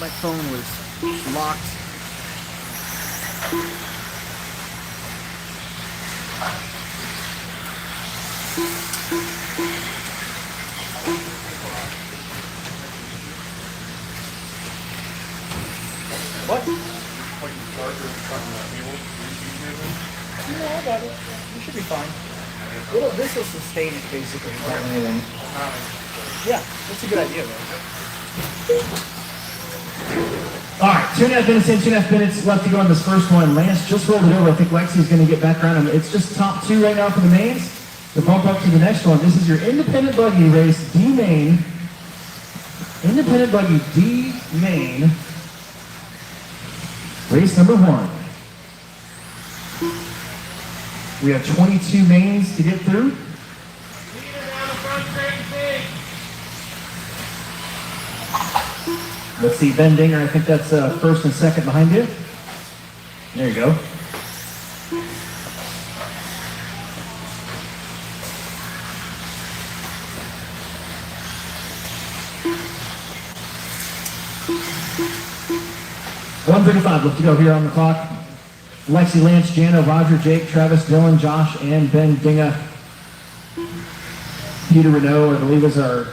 my phone was locked. What? No, I got it. You should be fine. This will sustain it basically. Yeah, that's a good idea though. All right, 2.5 minutes in, 2.5 minutes left to go on this first one. Lance just rolled it over. I think Lexi's going to get back around him. It's just top two right now for the mains. To bump up to the next one. This is your independent buggy race D main. Independent buggy D main. Race number 1. We have 22 mains to get through. Let's see, Ben Dinger, I think that's first and second behind you. There you go. $1:35 left to go here on the clock. Lexi, Lance, Jana, Roger, Jake, Travis, Dylan, Josh, and Ben Dinga. Peter Renault, I believe, is our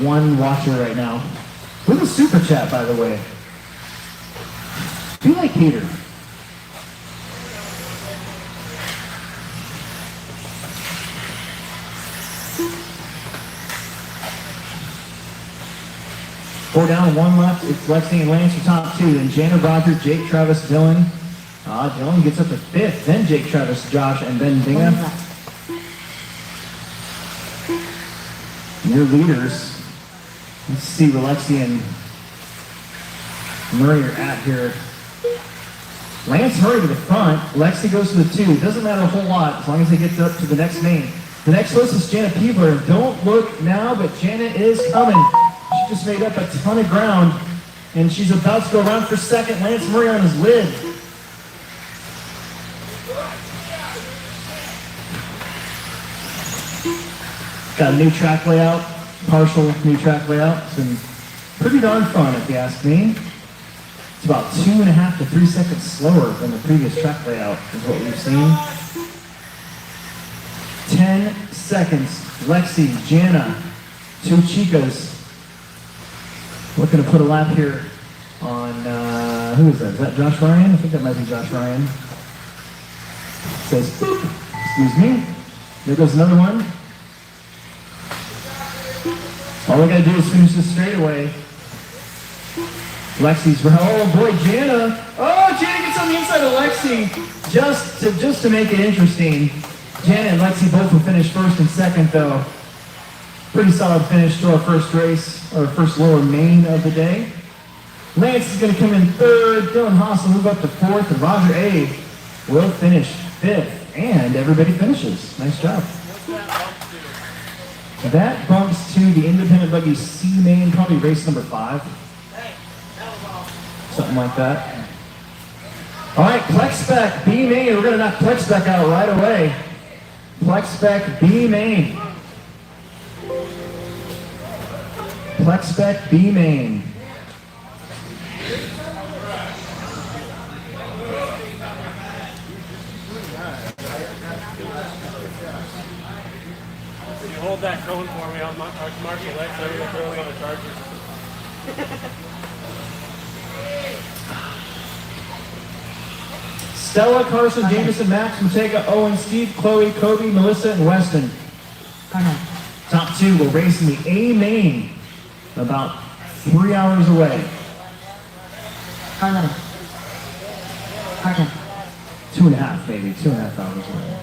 one watcher right now. With a super chat, by the way. Do you like Peter? Four down, one left. It's Lexi and Lance, your top two. Then Jana, Roger, Jake, Travis, Dylan. Dylan gets up to fifth. Then Jake, Travis, Josh, and Ben Dinga. Your leaders. Let's see where Lexi and Murray are at here. Lance hurried to the front. Lexi goes to the two. It doesn't matter a whole lot as long as they get up to the next main. The next list is Jana Peebler. Don't look now, but Jana is coming. She just made up a ton of ground, and she's about to go around for second. Lance Murray on his lid. Got a new track layout, partial new track layout. It's been pretty darn fun, if you ask me. It's about 2.5 to 3 seconds slower than the previous track layout, is what we've seen. 10 seconds. Lexi, Jana, two Chicas. Looking to put a lap here on, who is that? Is that Josh Ryan? I think that might be Josh Ryan. Says, boop. Excuse me. There goes another one. All we gotta do is finish this straightaway. Lexi's, oh boy, Jana. Oh, Jana gets on the inside of Lexi. Just to make it interesting. Jana and Lexi both will finish first and second though. Pretty solid finish to our first race, or first lower main of the day. Lance is gonna come in third. Dylan Haas will move up to fourth, and Roger A will finish fifth. And everybody finishes. Nice job. That bumps to the independent buggy C main, probably race number 5. Something like that. All right, Plex Spec B main. We're gonna knock Plex Spec out right away. Plex Spec B main. Plex Spec B main. Hold that cone for me. I'll mark your legs. I'm going to throw it on the charger. Stella, Carson, Jameson, Max, Matega, Owen, Steve, Chloe, Kobe, Melissa, and Weston. Top two will race in the A main about 3 hours away. 2.5 maybe, 2.5 hours away.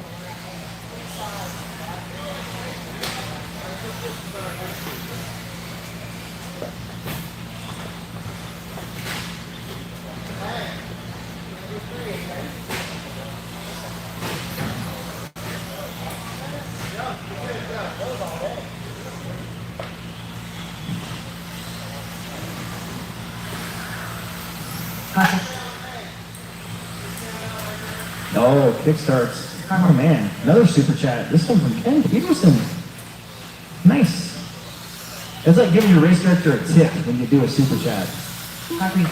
Oh, kickstarts. Oh man, another super chat. This one from Ken Peterson. Nice. It's like giving your race director a tip when you do a super chat. Happy.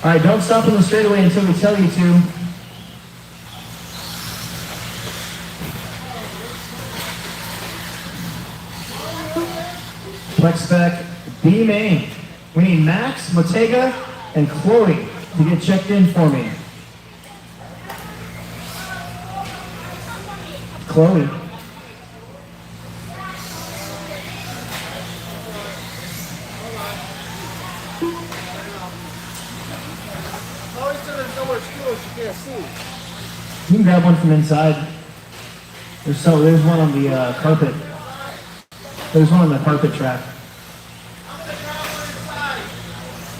All right, don't stop on the straightaway until we tell you to. Flex spec B main. We need Max, Mottega, and Chloe to get checked in for me. Chloe. You can grab one from inside. There's one on the carpet. There's one on the carpet track.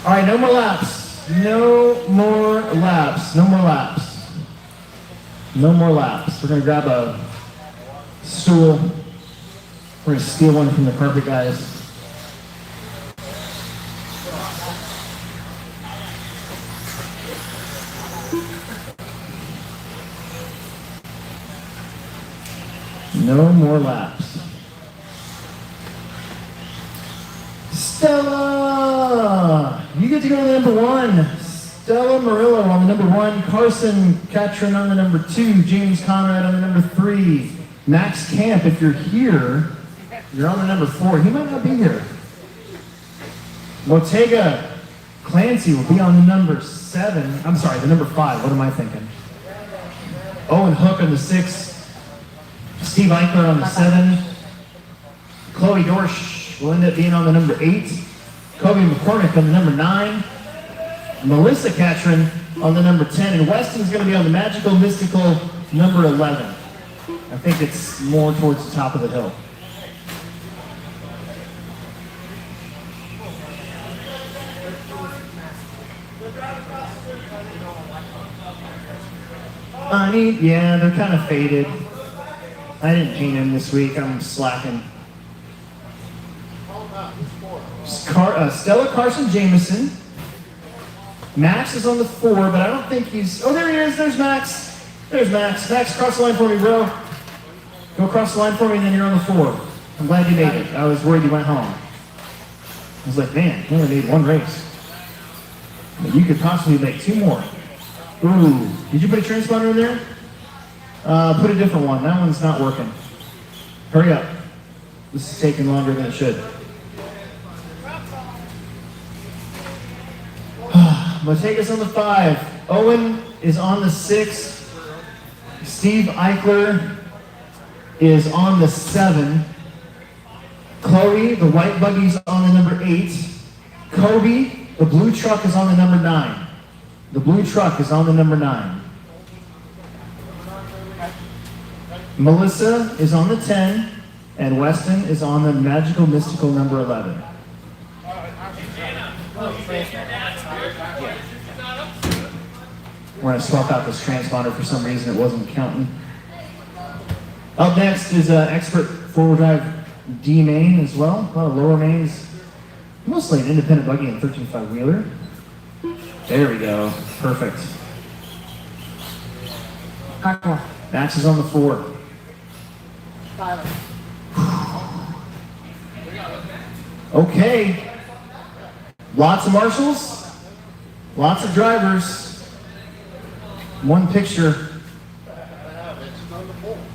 All right, no more laps. No more laps. No more laps. No more laps. We're gonna grab a stool. We're gonna steal one from the carpet guys. No more laps. Stella! You get to go to the number 1. Stella Murillo on the number 1. Carson Catron on the number 2. James Conrad on the number 3. Max Camp, if you're here, you're on the number 4. He might not be here. Mottega Clancy will be on the number 7. I'm sorry, the number 5. What am I thinking? Owen Hook on the 6. Steve Eichler on the 7. Chloe Dorsch will end up being on the number 8. Kobe McCormick on the number 9. Melissa Catron on the number 10. And Weston's going to be on the magical, mystical number 11. I think it's more towards the top of the hill. Yeah, they're kind of faded. I didn't paint him this week. I'm slacking. Stella Carson Jameson. Max is on the 4, but I don't think he's... Oh, there he is. There's Max. There's Max. Max, cross the line for me, bro. Go across the line for me, and then you're on the 4. I'm glad you made it. I was worried you went home. I was like, man, you only made 1 race. But you could possibly make 2 more. Ooh. Did you put a transponder in there? Put a different one. That one's not working. Hurry up. This is taking longer than it should. Mottega's on the 5. Owen is on the 6. Steve Eichler is on the 7. Chloe, the white buggy's on the number 8. Kobe, the blue truck is on the number 9. The blue truck is on the number 9. Melissa is on the 10, and Weston is on the magical, mystical number 11. We're going to swap out this transponder. For some reason, it wasn't counting. Up next is expert four-wheel drive D main as well. A lot of lower mains. Mostly an independent buggy and 13.5 wheeler. There we go. Perfect. Max is on the 4. Okay. Lots of marshals. Lots of drivers. One picture.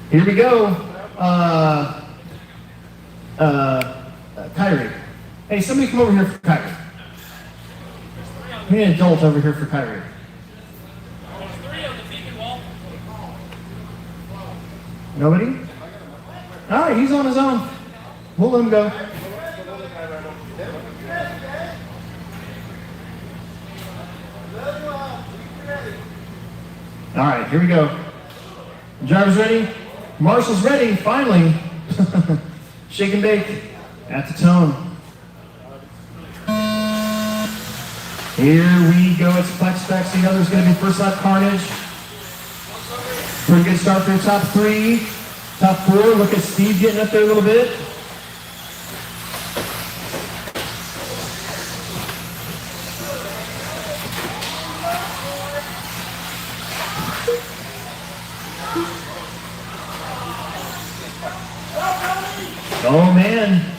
Here we go. Kyrie. Hey, somebody come over here for Kyrie. We need an adult over here for Kyrie. Nobody? All right, he's on his own. We'll let him go. All right, here we go. Drivers ready? Marshall's ready, finally. Shake and bake at the tone. Here we go. It's Flex Specs. You know there's going to be first lap carnage. Pretty good start for the top 3. Top 4. Look at Steve getting up there a little bit. Oh man.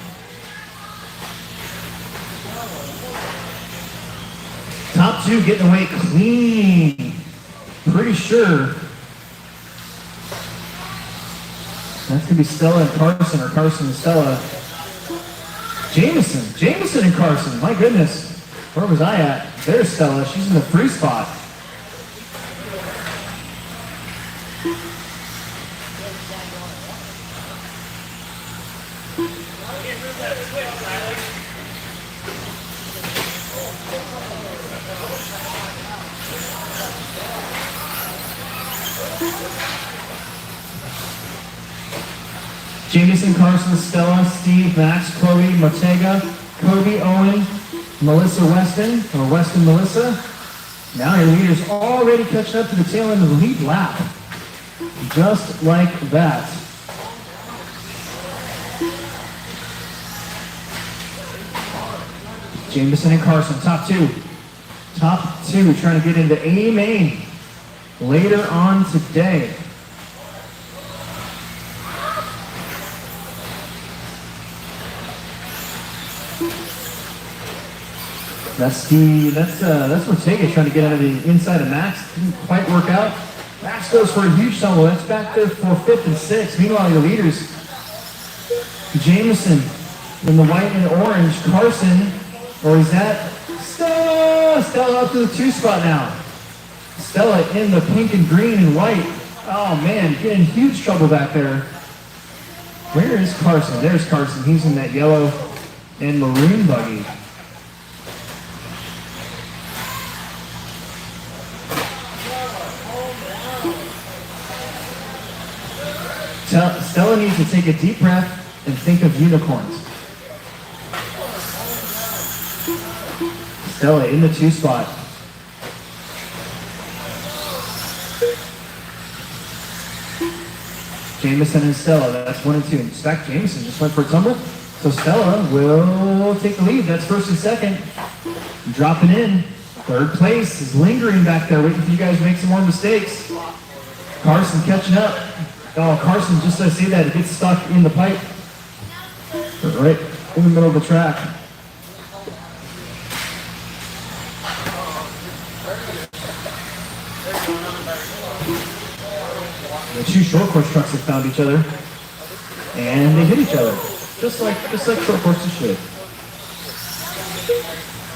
Top two getting away clean. Pretty sure that's going to be Stella and Carson, or Carson and Stella. Jameson and Carson, my goodness. Where was I at? There's Stella, she's in the free spot. Jameson, Carson, Stella, Steve, Max, Chloe, Mortega, Kobe, Owen, Melissa Weston, or Weston Melissa. Now your leader's already catching up to the tail end of the lead lap. Just like that. Jameson and Carson, top two. Top two trying to get into A main later on today. That's Ortega trying to get out of the inside of Max. Didn't quite work out. Max goes for a huge tumble. That's back there for 5th and 6th. Meanwhile, your leaders, Jameson in the white and orange. Carson, or is that Stella? Stella up to the 2 spot now. Stella in the pink and green and white. Oh man, getting huge trouble back there. Where is Carson? There's Carson. He's in that yellow and maroon buggy. Stella needs to take a deep breath and think of unicorns. Stella in the 2 spot. Jameson and Stella, that's 1 and 2. In fact, Jameson just went for a tumble. So Stella will take the lead. That's 1st and 2nd. Dropping in. 3rd place is lingering back there, waiting for you guys to make some more mistakes. Carson catching up. Oh, Carson, just as I say that, it gets stuck in the pipe. Right in the middle of the track. The 2 short course trucks have found each other. And they hit each other. Just like short courses should.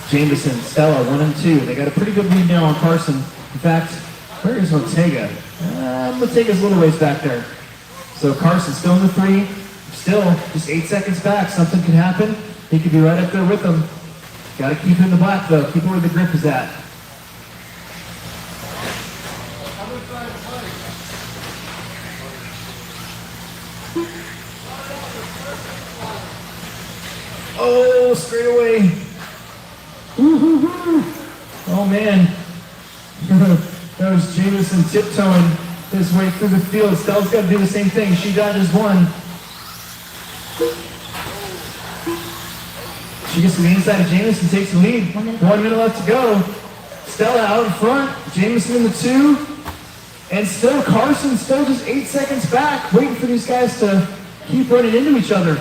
Jameson, Stella, 1 and 2. They got a pretty good lead now on Carson. In fact, where is Ortega? Ortega's a little ways back there. So Carson still in the 3, still just 8 seconds back. Something could happen. He could be right up there with them. Got to keep it in the black though. Keep it where the grip is at. Oh, straight away. Woo-hoo-hoo. Oh man. That was Jameson tiptoeing his way through the field. Stella's got to do the same thing. She dodges 1. She gets to the inside of Jameson, takes the lead. 1 minute left to go. Stella out in front. Jameson in the 2. And still Carson, still just 8 seconds back, waiting for these guys to keep running into each other.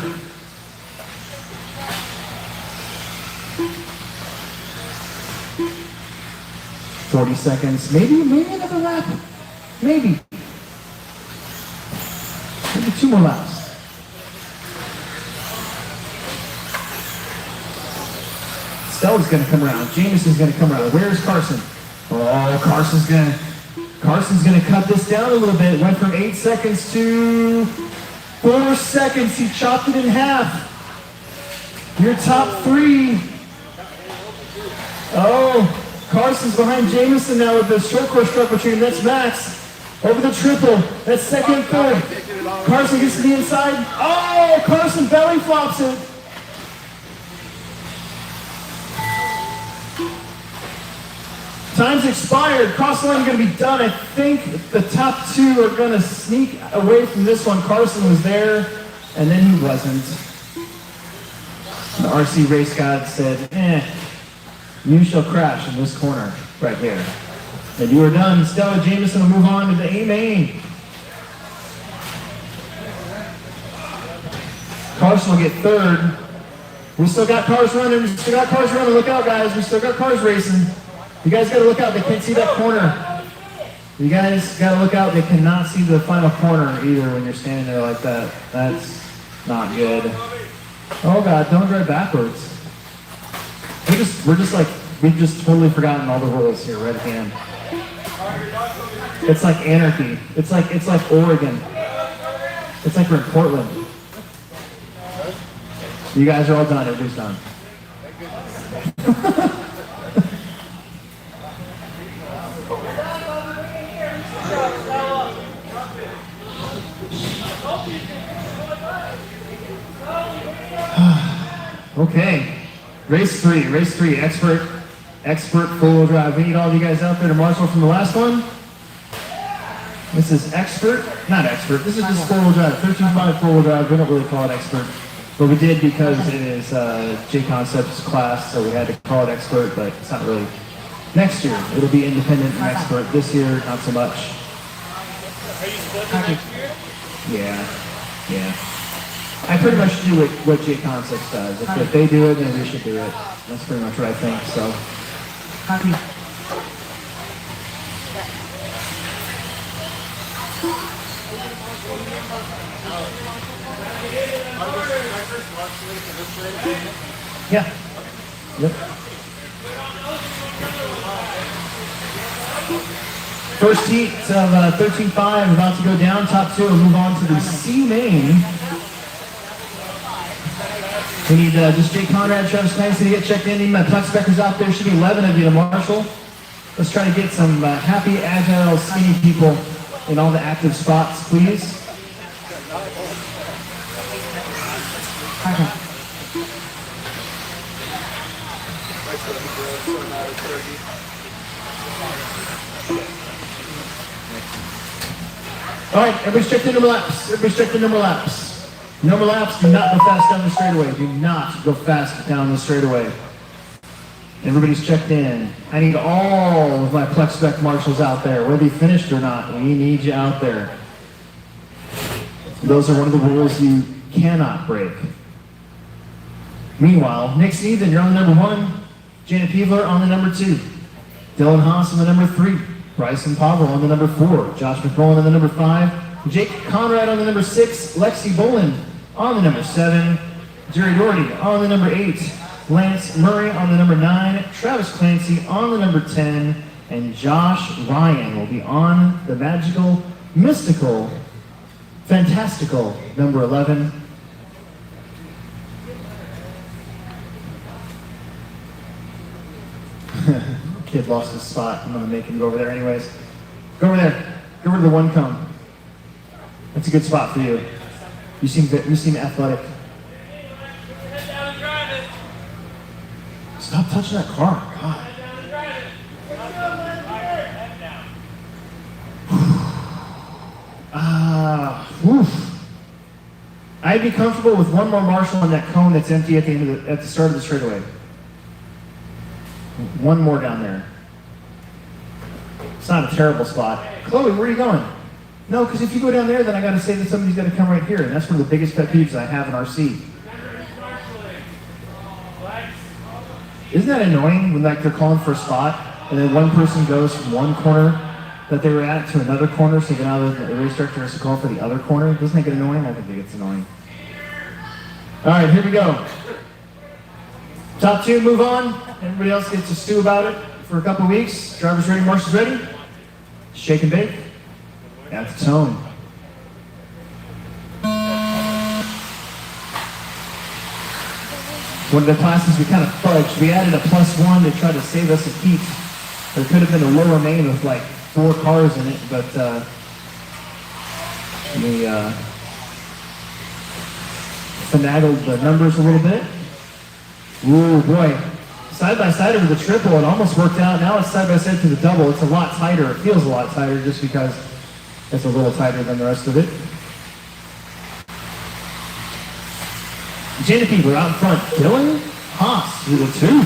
$40 seconds, maybe another lap, maybe 2 more laps. Stella's going to come around. Jameson's going to come around. Where's Carson? Oh, Carson's going to cut this down a little bit. Went from 8 seconds to 4 seconds. He chopped it in half. Your top 3. Oh. Carson's behind Jameson now with the short course truck between. That's Max. Over the triple. That's 2nd, 3rd. Carson gets to the inside. Oh, Carson belly flops it. Time's expired. Cross line going to be done. I think the top 2 are going to sneak away from this one. Carson was there, and then he wasn't. The RC race god said, you shall crash in this corner right here. And you are done. Stella Jameson will move on to the A main. Carson will get 3rd. We still got cars running. Look out, guys. We still got cars racing. You guys gotta look out, they can't see that corner. You guys gotta look out, they cannot see the final corner either when you're standing there like that. That's not good. Oh God, don't drive backwards. We've just totally forgotten all the rules here right at the end. It's like anarchy. It's like Oregon. It's like we're in Portland. You guys are all done, everybody's done. Okay, race three, expert four-wheel drive. We need all of you guys out there to marshal from the last one. This is not expert, this is just four-wheel drive, 13.5 four-wheel drive. We don't really call it expert, but we did because it is J-Concept's class, so we had to call it expert, but it's not really. Next year, it'll be independent and expert. This year, not so much. Are you splitting next year? Yeah. I pretty much do what J-Concepts does. If they do it, then we should do it. That's pretty much what I think, so. Yeah. Yep. First heat of 13.5 about to go down. Top two will move on to the C main. We need just Jake Conrad, Travis Clancy to get checked in. Need my Plex Speckers out there. Should be 11 of you to marshal. Let's try to get some happy, agile, skinny people in all the active spots, please. All right, everybody's checked in number laps. Number laps, do not go fast down the straightaway. Do not go fast down the straightaway. Everybody's checked in. I need all of my Plex Spec marshals out there, whether you finished or not. We need you out there. Those are one of the rules you cannot break. Meanwhile, Nick Sneathan, you're on the number 1. Janet Peevler on the number 2. Dylan Haas on the number 3. Bryson Pavel on the number 4. Josh McMullen on the number 5. Jake Conrad on the number 6. Lexi Boland on the number 7. Jerry Doherty on the number 8. Lance Murray on the number 9. Travis Clancy on the number 10. And Josh Ryan will be on the magical, mystical, fantastical number 11. Kid lost his spot. I'm gonna make him go over there anyways. Go over there. Go over to the 1 cone. That's a good spot for you. You seem athletic. Stop touching that car. God. I'd be comfortable with one more marshal on that cone that's empty at the start of the straightaway. One more down there. It's not a terrible spot. Chloe, where are you going? No, because if you go down there, then I got to say that somebody's got to come right here, and that's one of the biggest pet peeves I have in RC. Isn't that annoying when they're calling for a spot, and then one person goes from one corner that they were at to another corner, so now the race director has to call for the other corner? Doesn't that get annoying? I think it gets annoying. All right, here we go. Top 2, move on. Everybody else gets to stew about it for a couple weeks. Drivers ready, marshals ready. Shake and bake. At the tone. One of the classes we kind of fudged. We added a +1 to try to save us a heat. There could have been a lower main with like 4 cars in it, but we finagled the numbers a little bit. Ooh, boy. Side-by-side over the triple, it almost worked out. Now it's side-by-side to the double. It's a lot tighter. It feels a lot tighter just because it's a little tighter than the rest of it. Janet Peevler out in front. Dylan Haas to the 2.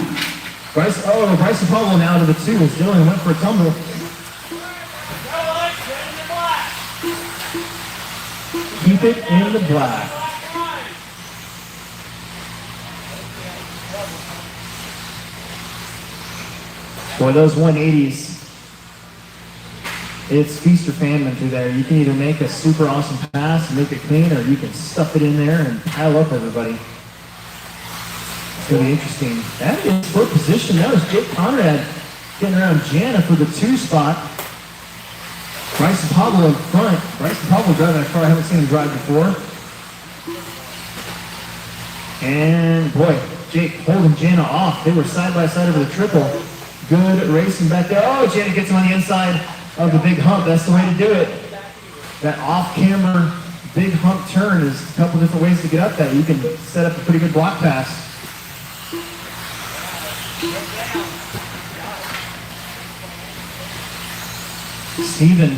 Bryson Pavel now to the 2 as Dylan went for a tumble. Keep it in the black. Boy, those 180s, it's feast or famine through there. You can either make a super awesome pass and make it clean, or you can stuff it in there and pile up everybody. It's going to be interesting. That is for position. That was Jake Conrad getting around Jana for the 2 spot. Bryson Pablo in front. Bryson Pablo driving that car. I haven't seen him drive before. And boy, Jake holding Jana off. They were side by side over the triple. Good racing back there. Oh, Jana gets him on the inside of the big hump. That's the way to do it. That off-camera big hump turn is a couple different ways to get up that. You can set up a pretty good block pass. Steven,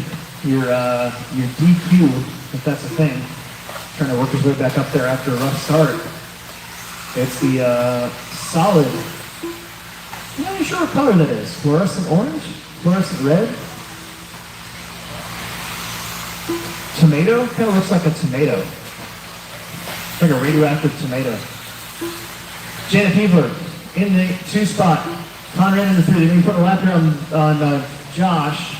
your DQ, if that's a thing, trying to work his way back up there after a rough start. It's the solid, I'm not even sure what color that is. Fluorescent orange? Fluorescent red? Tomato? Kind of looks like a tomato. Like a radioactive tomato. Janet Peebler in the 2 spot. Conrad in the 3. They're going to put a lap here on Josh.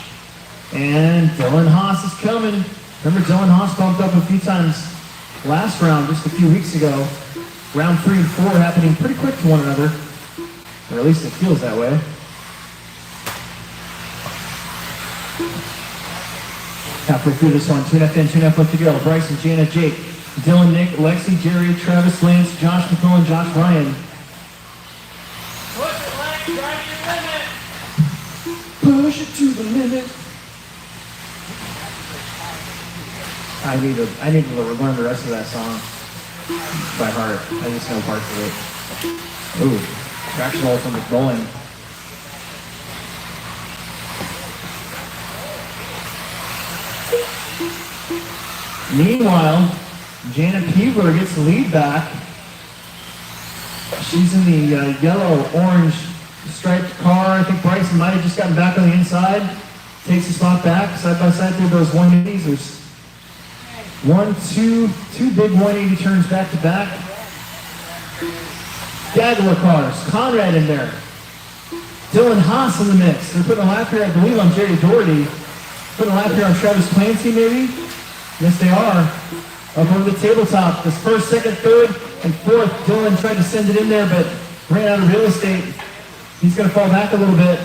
And Dylan Haas is coming. Remember, Dylan Haas bumped up a few times last round, just a few weeks ago. Round 3 and 4 happening pretty quick to one another. Or at least it feels that way. Halfway through this one, 2.5 in, 2.5 left to go. Bryson, Jana, Jake, Dylan, Nick, Lexi, Jerry, Travis, Lance, Josh McCullen, Josh Ryan. Push it, Lex, drive your limit. Push it to the limit. I need to learn the rest of that song by heart. I just know parts of it. Ooh, traction roll from McMullen. Meanwhile, Jana Peebler gets the lead back. She's in the yellow-orange striped car. I think Bryson might have just gotten back on the inside. Takes the spot back, side by side through those 180s. There's two big 180 turns back to back. Gagler cars, Conrad in there. Dylan Haas in the mix. They're putting a lap here, I believe, on Jerry Doherty. Putting a lap here on Travis Clancy, maybe? Yes, they are. Up over the tabletop. This first, second, third, and fourth. Dylan tried to send it in there, but ran out of real estate. He's going to fall back a little bit.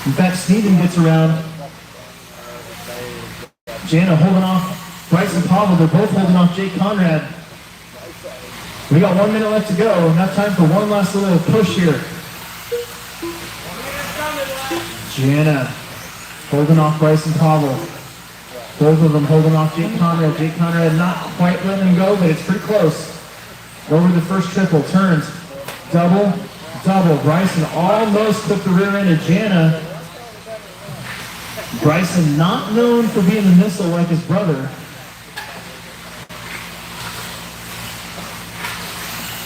In fact, Steven gets around. Jana holding off Bryson Pablo. They're both holding off Jake Conrad. We got 1 minute left to go. Enough time for one last little push here. Jana holding off Bryson Pablo. Both of them holding off Jake Conrad. Jake Conrad not quite letting him go, but it's pretty close. Over the first triple. Turns. Double. Double. Bryson almost clipped the rear end of Jana. Bryson not known for being the missile like his brother.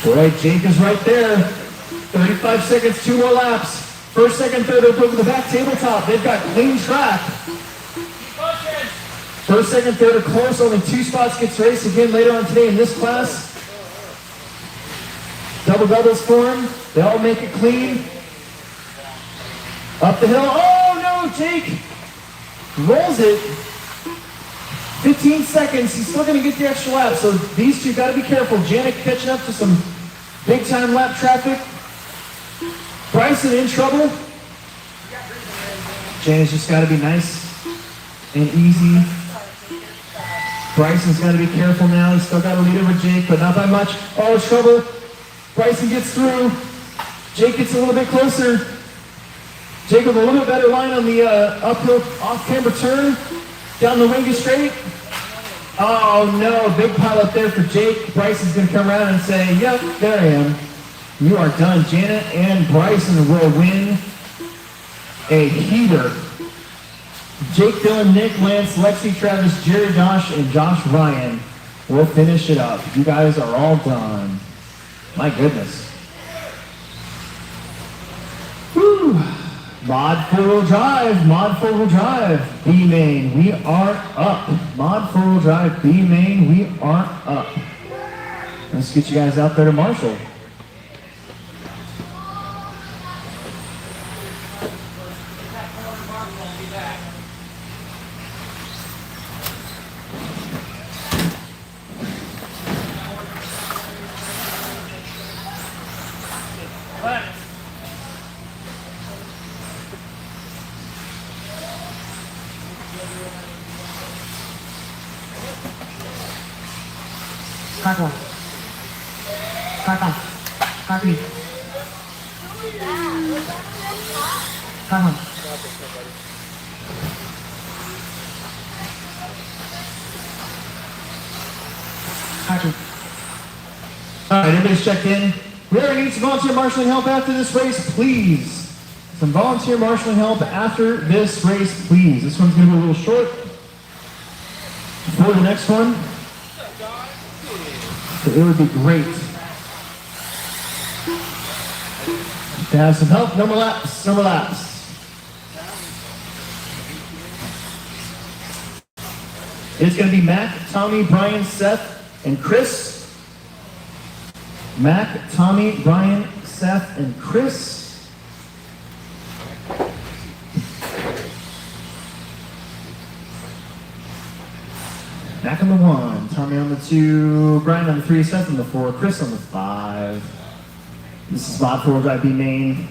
Boy, Jake is right there. 35 seconds, 2 more laps. First, second, third, they'll over the back tabletop. They've got clean track. First, second, third are close. Only 2 spots gets raced again later on today in this class. Double doubles for him. They all make it clean. Up the hill. Oh no, Jake rolls it. 15 seconds. He's still going to get the extra lap. So these two got to be careful. Janik catching up to some big time lap traffic. Bryson in trouble. Janet's just got to be nice and easy. Bryson's got to be careful now. He's still got a lead over Jake, but not by much. Oh, trouble. Bryson gets through. Jake gets a little bit closer. Jake with a little bit better line on the uphill off-camber turn. Down the wingy straight. Oh no, big pile up there for Jake. Bryson's going to come around and say, yep, there I am. You are done. Janet and Bryson will win a heater. Jake, Dylan, Nick, Lance, Lexi, Travis, Jerry, Josh, and Josh Ryan will finish it up. You guys are all done. My goodness. Woo. Mod 4-wheel drive, Mod 4-wheel drive, B main, we are up. Mod 4-wheel drive, B main, we are up. Let's get you guys out there to Marshall. Lex. Crack one. Crack on. Crack me. Crack one. Crack me. Alright, everybody's checked in. Whoever needs some volunteer marshalling help after this race, please. Some volunteer marshalling help after this race, please. This one's going to be a little short. For the next one, so it would be great to have some help. No more laps, no more laps. It's going to be Mac, Tommy, Brian, Seth, and Chris. Mac, Tommy, Brian, Seth, and Chris. Mac on the 1, Tommy on the 2, Brian on the 3, Seth on the 4, Chris on the 5. This is mod 4 drive B main.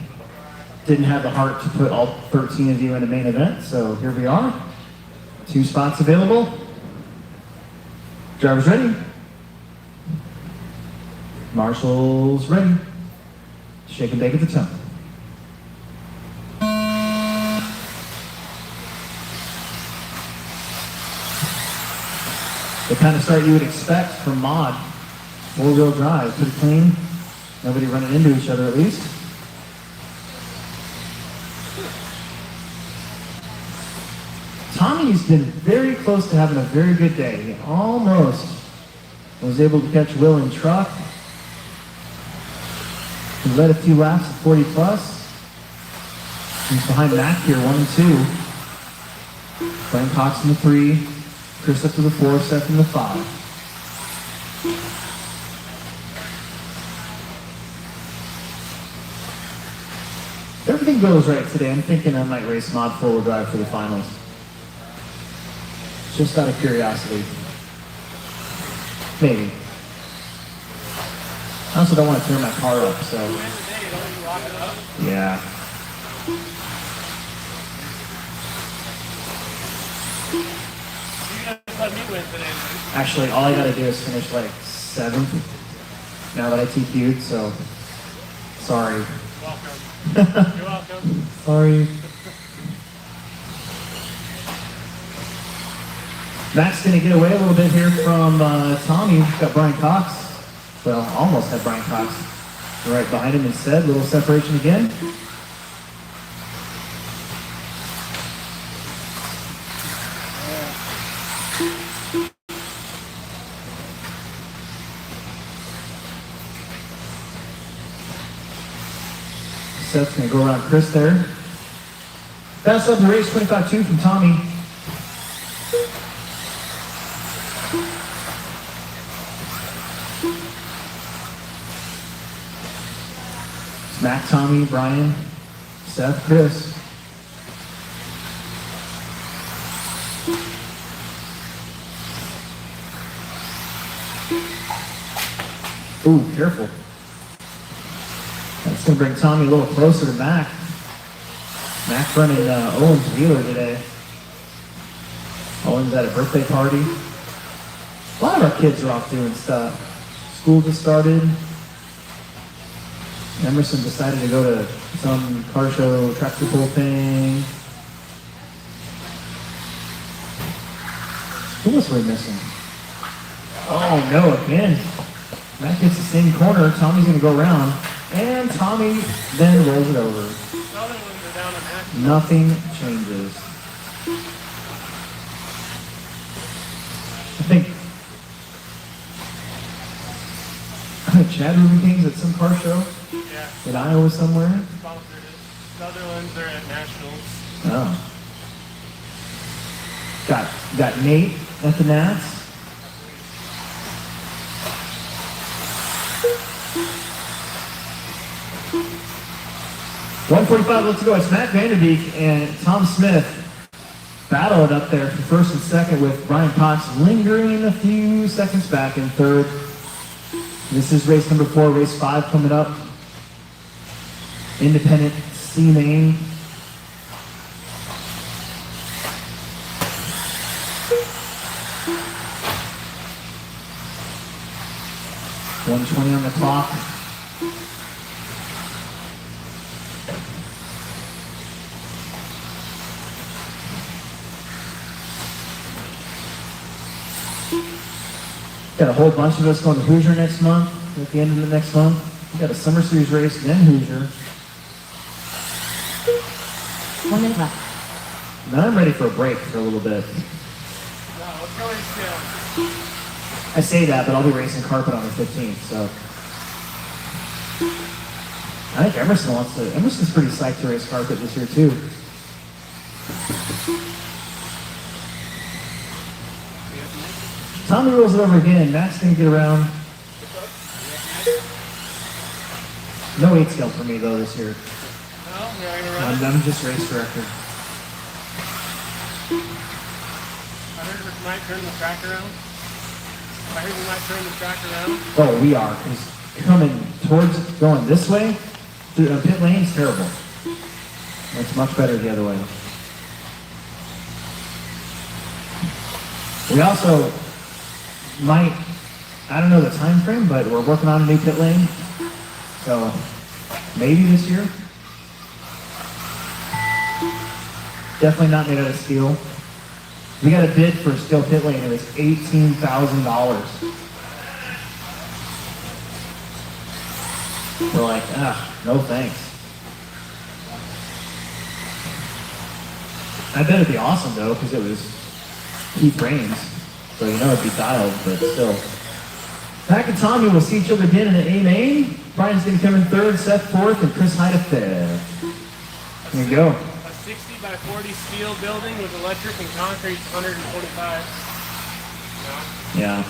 Didn't have the heart to put all 13 of you in a main event, so here we are. 2 spots available. Drivers ready. Marshall's ready. Shake and bake at the tongue. The kind of start you would expect from mod. 4-wheel drive, pretty clean. Nobody running into each other at least. Tommy's been very close to having a very good day. He almost was able to catch Will in truck. He led a few laps at 40 plus. He's behind Mac here, 1 and 2. Brian Cox in the 3. Chris up to the 4, Seth in the 5. If everything goes right today, I'm thinking I might race mod 4-wheel drive for the finals. Just out of curiosity. Maybe. I also don't want to turn my car up, so. Yeah. Actually, all I gotta do is finish like 7th now that I TQ'd, so sorry. Welcome. You're welcome. Sorry. Mac's gonna get away a little bit here from Tommy. He's got Brian Cox. Well, almost had Brian Cox right behind him instead. Little separation again. Seth's going to go around Chris there. Fast up the race, 25-2 from Tommy. It's Mac, Tommy, Brian, Seth, Chris. Ooh, careful. That's going to bring Tommy a little closer to Mac. Mac running Owen's wheeler today. Owen's at a birthday party. A lot of our kids are off doing stuff. School just started. Emerson decided to go to some car show, tractor pull thing. Who else are we missing? Oh no, again. Mac gets the same corner. Tommy's going to go around. And Tommy then rolls it over. Nothing changes. I think Chad Ruby King's at some car show? Yeah. In Iowa somewhere? Sponsored it. Sutherland's are at Nationals. Oh. Got Nate at the Nats. .145 left to go. It's Matt Vanderbeek and Tom Smith battled up there for first and second with Brian Cox lingering a few seconds back in third. This is race number 4, race 5 coming up. Independent C main. $120 on the clock. Got a whole bunch of us going to Hoosier next month, at the end of the next month. We got a Summer Series race, then Hoosier. 1 minute left. Now I'm ready for a break for a little bit. No, let's go still. I say that, but I'll be racing carpet on the 15th, so. I think Emerson's pretty psyched to race carpet this year too. Tommy rolls it over again. Matt's gonna get around. No 8 scale for me though this year. No, you're not gonna run. I'm just race director. I heard we might turn the track around. I heard we might turn the track around. Oh, we are. Because going this way, through pit lane is terrible. It's much better the other way. We also might, I don't know the time frame, but we're working on a new pit lane. So maybe this year. Definitely not made out of steel. We got a bid for a steel pit lane. It was $18,000. We're like, no thanks. I bet it'd be awesome though, because it was Keith Rains. So you know it'd be dialed, but still. Pack and Tommy will see each other again in the A main. Brian's gonna come in third, Seth fourth, and Chris Hyde fifth. Here you go. A 60 by 40 steel building with electric and concrete, 145. Yeah.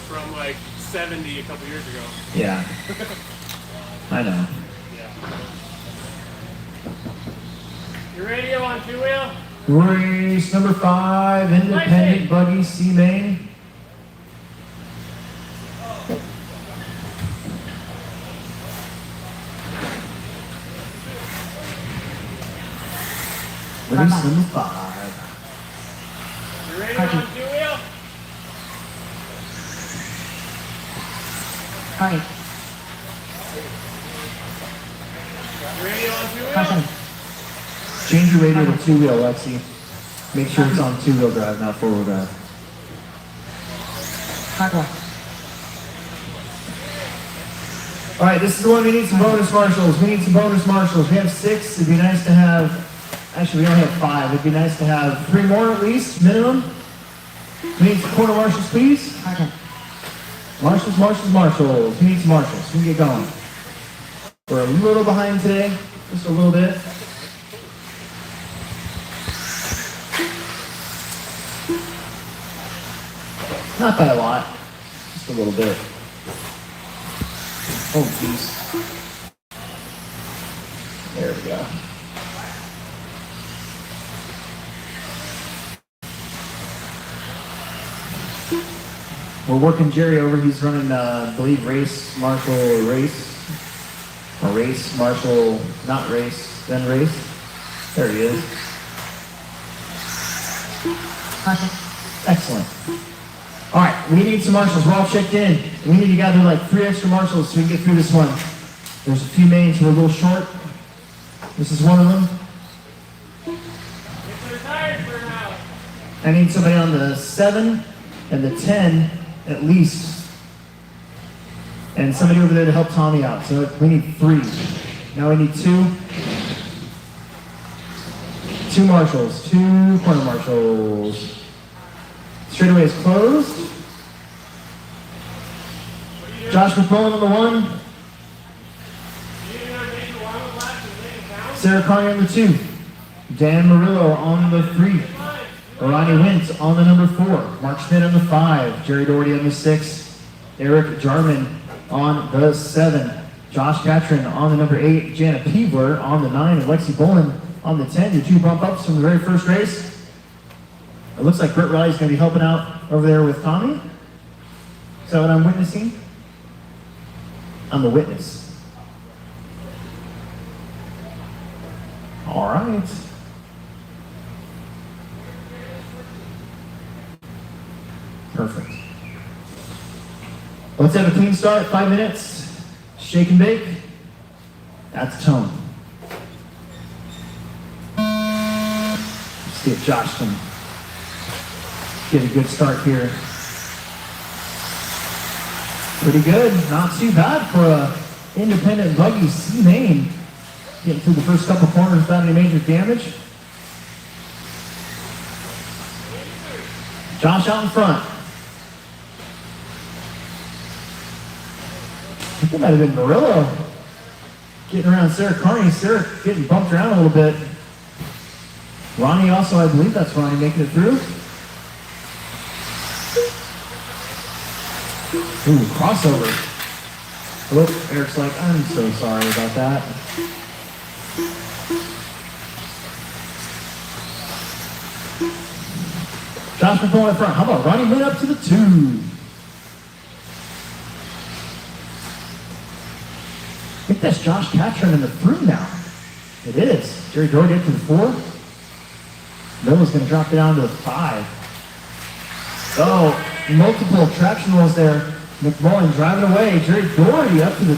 From like 70 a couple years ago. Yeah. I know. Your radio on 2-wheel? Race number 5, independent buggy C main. Race number 5. Your radio on 2-wheel? Carney. Your radio on 2-wheel? Caution. Change your radio to 2-wheel, Lexi. Make sure it's on 2-wheel drive, not 4-wheel drive. Hardware. All right, this is the one we need some bonus marshals. We need some bonus marshals. We have 6. It'd be nice to have, actually we only have 5. It'd be nice to have 3 more at least, minimum. We need some quarter marshals, please. Caution. Marshals, marshals, marshals. We need some marshals. We can get going. We're a little behind today, just a little bit. Not by a lot, just a little bit. Oh, jeez. There we go. We're working Jerry over. He's running, I believe, race, marshal, race. Or race, marshal, not race, then race. There he is. Caution. Excellent. All right, we need some marshals. We're all checked in. We need to gather like 3 extra marshals so we can get through this one. There's a few mains who are a little short. This is one of them. If they're tired for now. I need somebody on the 7 and the 10 at least. And somebody over there to help Tommy out. So we need 3. Now we need 2. 2 marshals. 2 corner marshals. Straightaway is closed. Josh McMullen on the 1. Sarah Carney on the 2. Dan Murillo on the 3. Ronnie Wentz on the number 4. Mark Schmidt on the 5. Jerry Doherty on the 6. Eric Jarman on the 7. Josh Catron on the number 8. Jana Peebler on the 9. And Lexi Bolin on the 10. Your 2 bump ups from the very first race. It looks like Britt Riley's going to be helping out over there with Tommy. Is that what I'm witnessing? I'm a witness. All right. Perfect. Let's have a clean start, 5 minutes. Shake and bake. That's tone. See if Josh can get a good start here. Pretty good. Not too bad for a independent buggy C main. Getting through the first couple corners without any major damage. Josh out in front. I think it might have been Murillo getting around Sarah Carney. Sarah getting bumped around a little bit. Ronnie also, I believe that's Ronnie making it through. Ooh, crossover. Oh, Eric's like, I'm so sorry about that. Josh McCoy in front. How about Ronnie went up to the 2? I think that's Josh Catron in the 3 now. It is. Jerry Doherty up to the 4. Noah's going to drop it down to the 5. Oh, multiple traction rolls there. McMullen driving away. Jerry Doherty up to the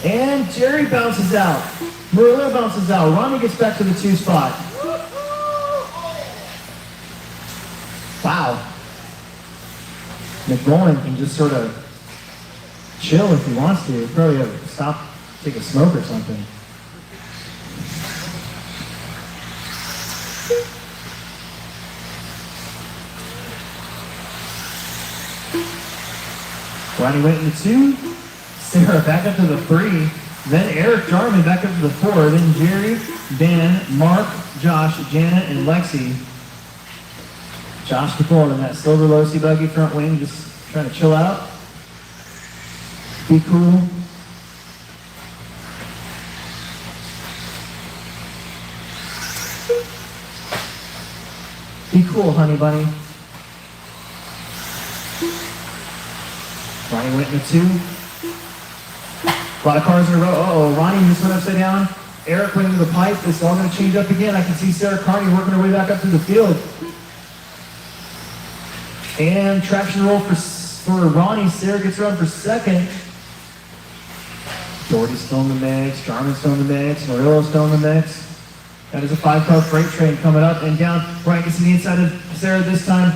2. And Jerry bounces out. Murillo bounces out. Ronnie gets back to the 2 spot. Wow. McMullen can just sort of chill if he wants to. He'll probably have to stop, take a smoke or something. Ronnie went in the 2. Sarah back up to the 3. Then Eric Jarman back up to the 4. Then Jerry, Dan, Mark, Josh, Janet, and Lexi. Josh DeFord in that silver low-C buggy front wing, just trying to chill out. Be cool. Be cool, honey bunny. Ronnie went in the 2. A lot of cars in a row. Uh-oh, Ronnie just went upside down. Eric went into the pipe. It's all going to change up again. I can see Sarah Carney working her way back up to the field. And traction roll for Ronnie. Sarah gets around for 2nd. Doherty's still in the mix. Jarman's still in the mix. Murillo's still in the mix. That is a 5-car freight train coming up and down. Right gets to the inside of Sarah this time.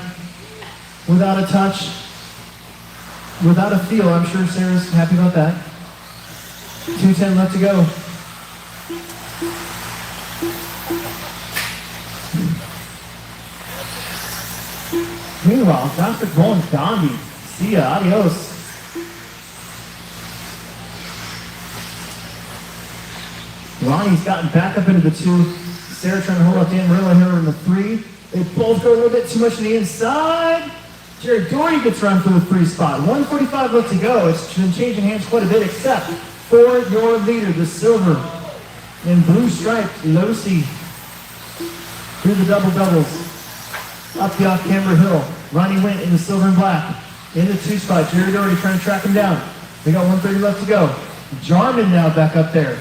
Without a touch. Without a feel. I'm sure Sarah's happy about that. 2:10 left to go. Meanwhile, Josh McMullen, Gandhi. See ya, adios. Ronnie's gotten back up into the 2. Sarah trying to hold up Dan Murillo here in the 3. They both go a little bit too much to the inside. Jared Doherty gets run for the 3 spot. 1:45 left to go. It's been changing hands quite a bit, except for your leader, the silver and blue striped Losi. Through the double doubles. Up the off-camera hill. Ronnie went in the silver and black. In the 2 spot. Jared Doherty trying to track him down. They got 1:30 left to go. Jarman now back up there.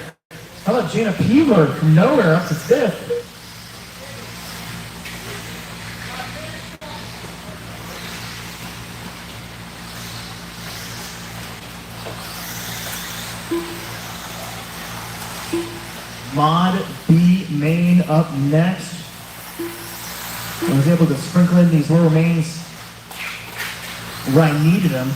How about Jana Peeler from nowhere up to 5th? Mod B main up next. I was able to sprinkle in these lower mains where I needed them.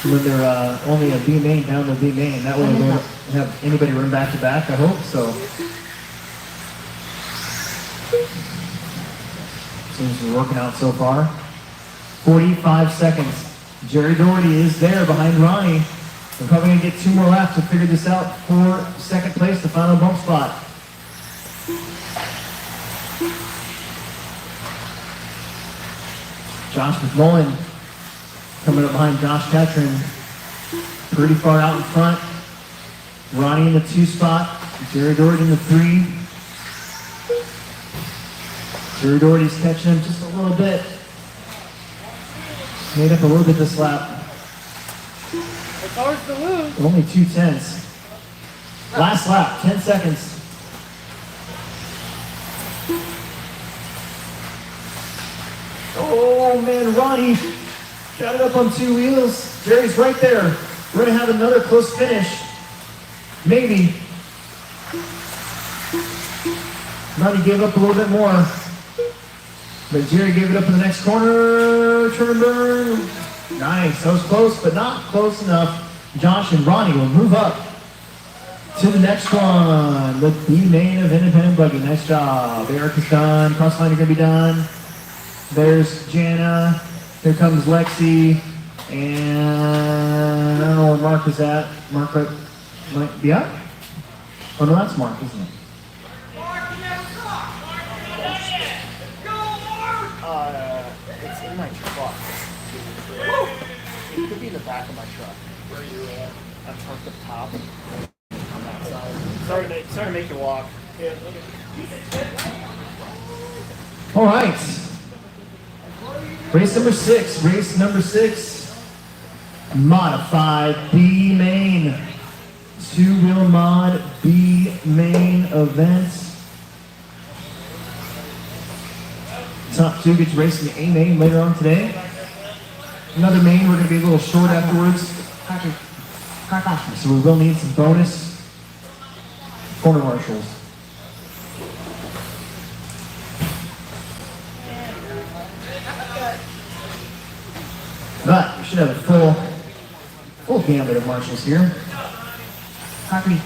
When they're only a B main down to B main. That way we won't have anybody run back to back, I hope so. Seems to be working out so far. 45 seconds. Jerry Doherty is there behind Ronnie. We're probably going to get 2 more laps to figure this out for 2nd place, the final bump spot. Josh McMullen coming up behind Josh Catron. Pretty far out in front. Ronnie in the 2 spot. Jerry Doherty in the 3. Jerry Doherty's catching him just a little bit. Made up a little bit this lap. It's hard to lose. Only 2/10. Last lap, 10 seconds. Oh man, Ronnie got it up on 2 wheels. Jerry's right there. We're gonna have another close finish. Maybe. Ronnie gave up a little bit more. But Jerry gave it up in the next corner. Turn and burn. Nice. That was close, but not close enough. Josh and Ronnie will move up to the next one. The B-main of Independent Buggy. Nice job. Eric is done. Crossline are going to be done. There's Jana. Here comes Lexi. And I don't know where Mark is at. Mark might be up? Oh, no, that's Mark, isn't it? It's in my truck. It could be in the back of my truck. Where are you at? I'm parked up top on that side. Sorry to make you walk. Yeah, All right. Race number six. Modified B main. 2-wheel mod B main event. Top 2 gets raced in the A main later on today. Another main, we're going to be a little short afterwards. Car caution. So we will need some bonus corner marshals. But we should have a full gambit of marshals here. Car 3.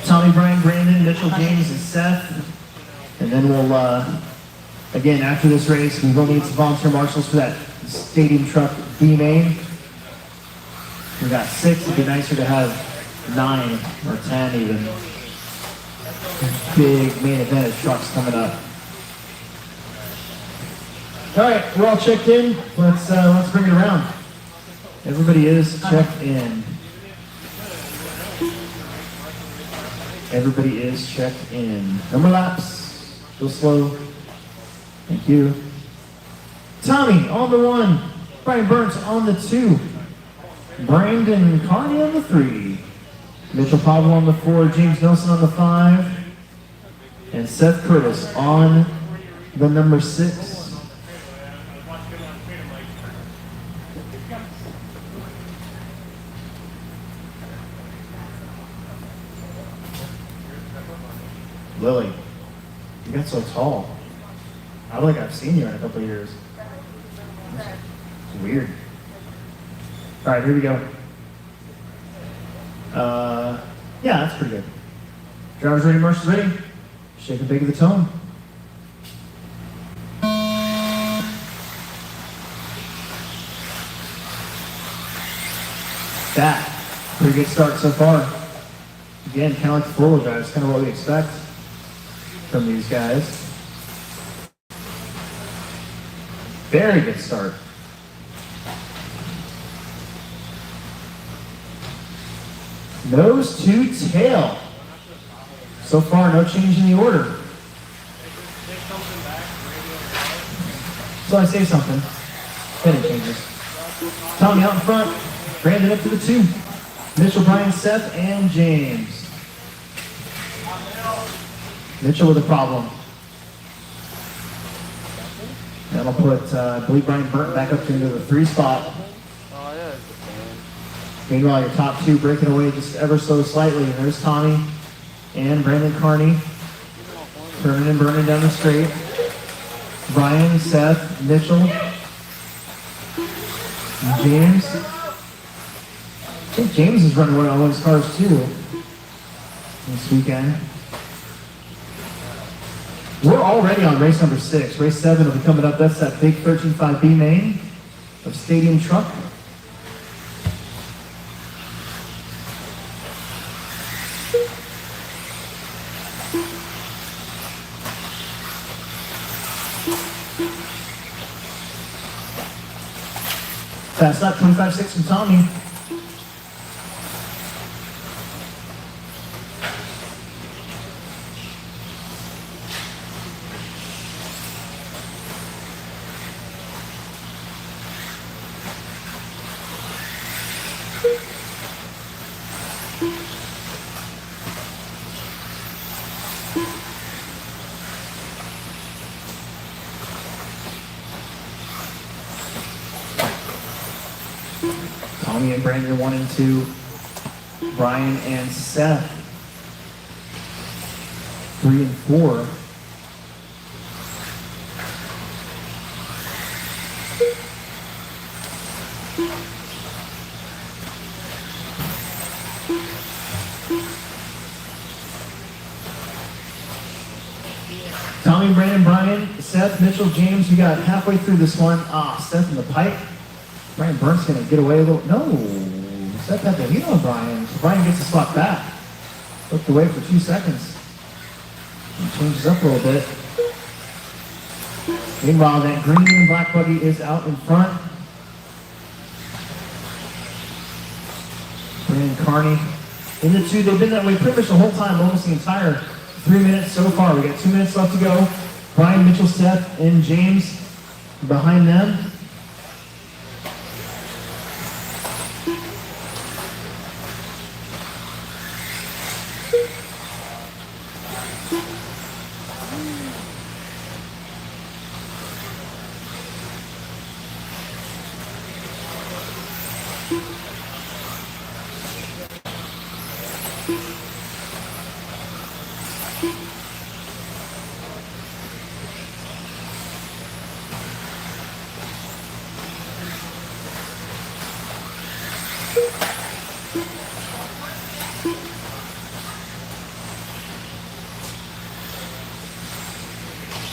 Tommy, Brian, Brandon, Mitchell, James, and Seth. And then we'll, again, after this race, we will need some volunteer marshals for that stadium truck B main. We got 6. It'd be nicer to have 9 or 10 even. Big main event of trucks coming up. All right, we're all checked in. Let's bring it around. Everybody is checked in. Everybody is checked in. No more laps. Go slow. Thank you. Tommy on the 1. Brian Burns on the 2. Brandon Carney on the 3. Mitchell Pablo on the 4. James Nelson on the 5. And Seth Curtis on the number 6. Lily, you got so tall. I don't think I've seen you in a couple of years. It's weird. All right, here we go. Yeah, that's pretty good. Drivers ready, marshals ready? Shake and bake of the tone. That, pretty good start so far. Again, kind of like the four-wheel drive, it's kind of what we expect from these guys. Very good start. Nose to tail. So far, no change in the order. So I say something. Then it changes. Tommy out in front. Brandon up to the 2. Mitchell, Brian, Seth, and James. Mitchell with a problem. That'll put, I believe, Brian Burnt back up into the 3 spot. Meanwhile, your top 2 breaking away just ever so slightly. And there's Tommy and Brandon Carney. Turning and burning down the straight. Brian, Seth, Mitchell, and James. I think James is running one of his cars too this weekend. We're already on race number 6. Race 7 will be coming up. That's that big 13.5B main of Stadium Truck. Fast lap, 25.6 from Tommy. Tommy and Brandon 1 and 2. Brian and Seth 3 and 4. Tommy, Brandon, Brian, Seth, Mitchell, James. We got halfway through this one. Seth in the pipe. Brian Burnt's going to get away a little. No, Seth had the lead on Brian. So Brian gets the spot back. Looked away for 2 seconds. And changes up a little bit. Meanwhile, that green and black buggy is out in front. Brandon Carney in the 2. They've been that way pretty much the whole time, almost the entire 3 minutes so far. We got 2 minutes left to go. Brian, Mitchell, Seth, and James behind them.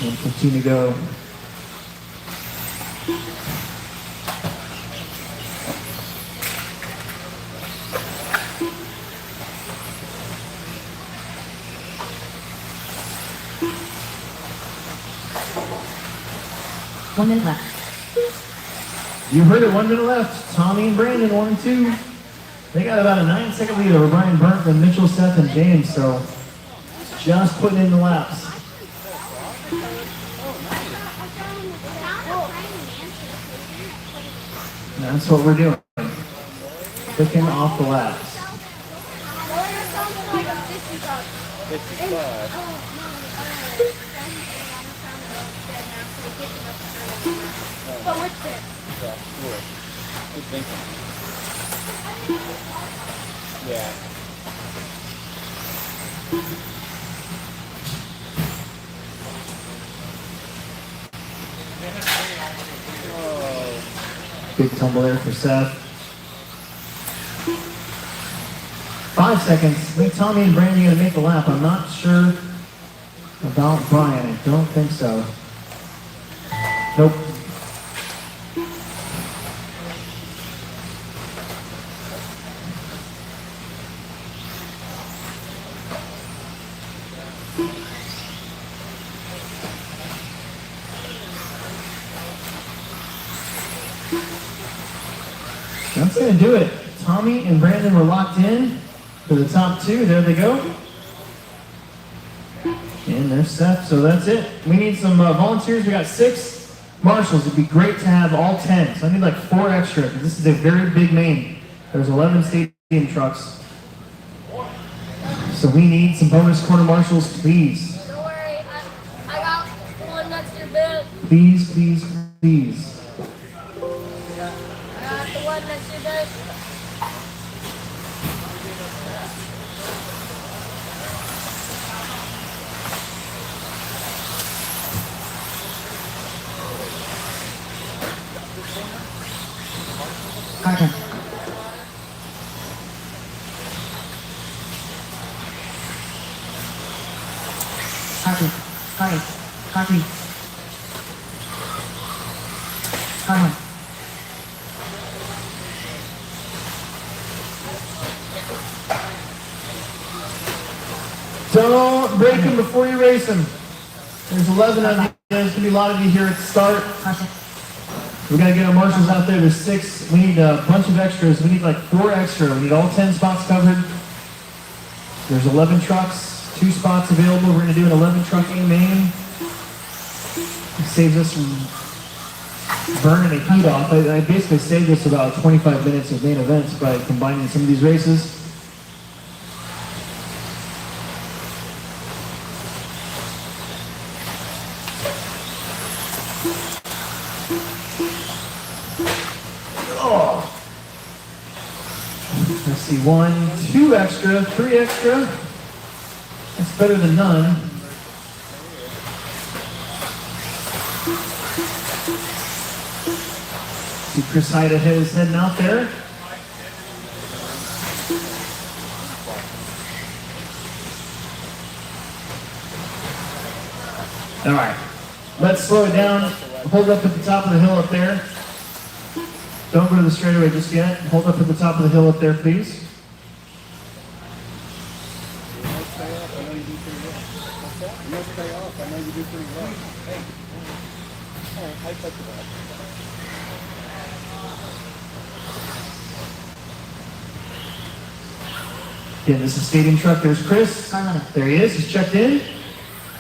And 15 to go. One minute left. You heard it, 1 minute left. Tommy and Brandon, 1 and 2. They got about a 9-second lead over Brian Burnt and Mitchell, Seth, and James, so just putting in the laps. That's what we're doing. Picking off the laps. 55. But what's this? Good thinking. Yeah. Big tumble there for Seth. 5 seconds. I think Tommy and Brandon are going to make the lap. I'm not sure about Brian. I don't think so. Nope. That's going to do it. Tommy and Brandon were locked in for the top 2. There they go. And there's Seth. So that's it. We need some volunteers. We got 6 marshals. It'd be great to have all 10. So I need like 4 extra because this is a very big main. There's 11 stadium trucks. So we need some bonus corner marshals, please. Don't worry, I got one next to your bed. Please, please, please. I got the one next to your bed. Carter. Carter. Carter. Carter. Carter. Don't break them before you race them. There's 11 of you. There's going to be a lot of you here at the start. Carter. We gotta get our marshals out there. There's 6. We need a bunch of extras. We need like 4 extra. We need all 10 spots covered. There's 11 trucks, 2 spots available. We're gonna do an 11 truck A main. It saves us from burning the heat off. I basically saved us about 25 minutes of main events by combining some of these races. Oh. Let's see, 1, 2 extra, 3 extra. That's better than none. See Chris Hyde is heading out there. All right, let's slow it down. Hold up at the top of the hill up there. Don't go to the straightaway just yet. Hold up at the top of the hill up there, please. Again, this is stadium truck. There's Chris. There he is. He's checked in.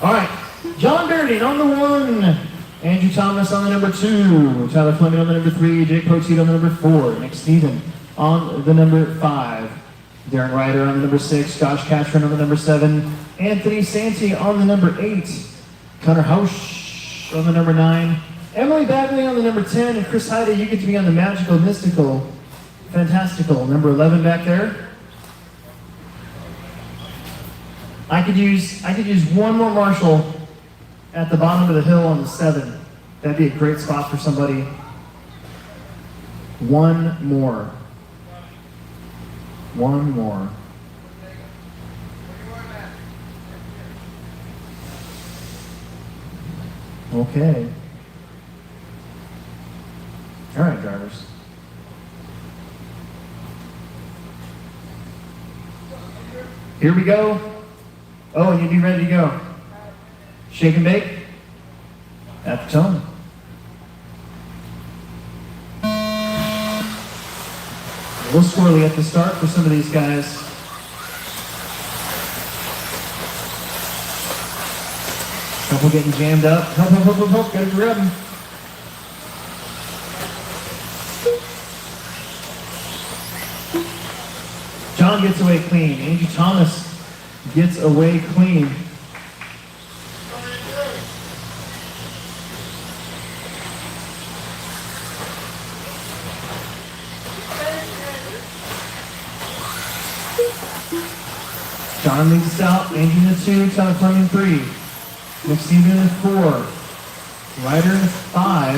All right. John Durden on the 1. Andrew Thomas on the number 2. Tyler Fleming on the number 3. Jake Poteet on the number 4. Nick Stephen on the number 5. Darren Ryder on the number 6. Josh Catron on the number 7. Anthony Santi on the number 8. Connor Hausch on the number 9. Emily Bagley on the number 10. And Chris Hyde, you get to be on the magical, mystical, fantastical number 11 back there. I could use one more marshal at the bottom of the hill on the 7. That'd be a great spot for somebody. One more. One more. Okay. All right, drivers. Here we go. Oh, and you'd be ready to go. Shake and bake at the tone. A little squirrely at the start for some of these guys. Couple getting jammed up. Help, gotta grab them. John gets away clean. Andrew Thomas gets away clean. John leads us out. Andrew in the 2, Tyler Fleming 3. Nick Stephen in the 4. Ryder in the 5.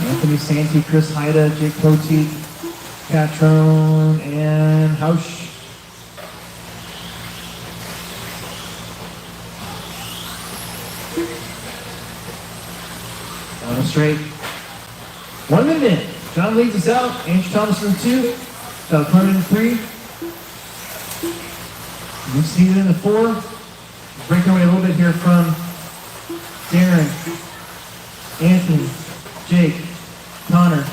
Anthony Santi, Chris Hyde, Jake Poteet, Catron, and Hausch. On the straight. 1 minute in. John leads us out. Andrew Thomas in the 2. Tyler Fleming in the 3. Nick Stephen in the 4. Breaking away a little bit here from Darren, Anthony, Jake, Connor,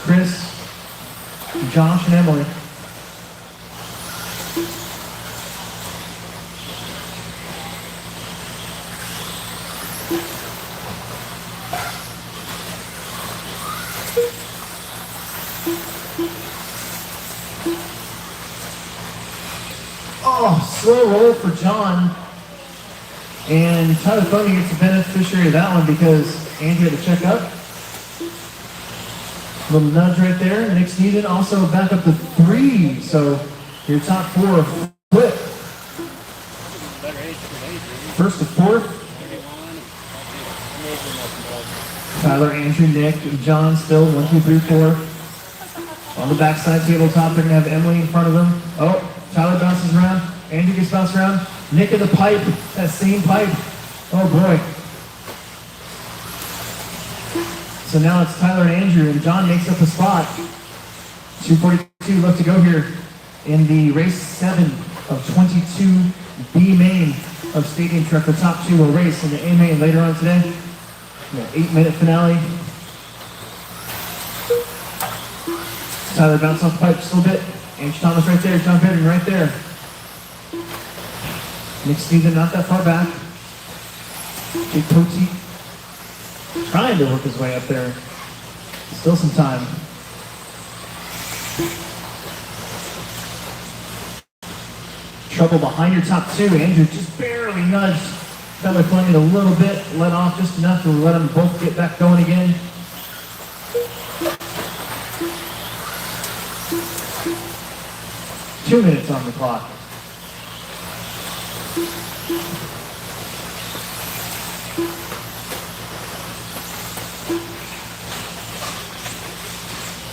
Chris, Josh, and Emily. Oh, slow roll for John. And Tyler Fleming gets the beneficiary of that one because Andrew had to check up. Little nudge right there. Nick Stephen also back up to 3. So your top 4 flip. First to 4th. Tyler, Andrew, Nick, John still 1, 2, 3, 4. On the backside tabletop, they're going to have Emily in front of them. Oh, Tyler bounces around. Andrew gets bounced around. Nick in the pipe. That same pipe. Oh boy. So now it's Tyler and Andrew, and John makes up a spot. 2:42 left to go here in the race 7 of 22 B main of Stadium Truck. The top 2 will race in the A main later on today. The 8-minute finale. Tyler bounced off the pipe just a little bit. Andrew Thomas right there, John Benton right there. Nick Steven not that far back. Jake Poteet trying to work his way up there. Still some time. Trouble behind your top two. Andrew just barely nudged Tyler Fleming a little bit, let off just enough to let them both get back going again. Two minutes on the clock.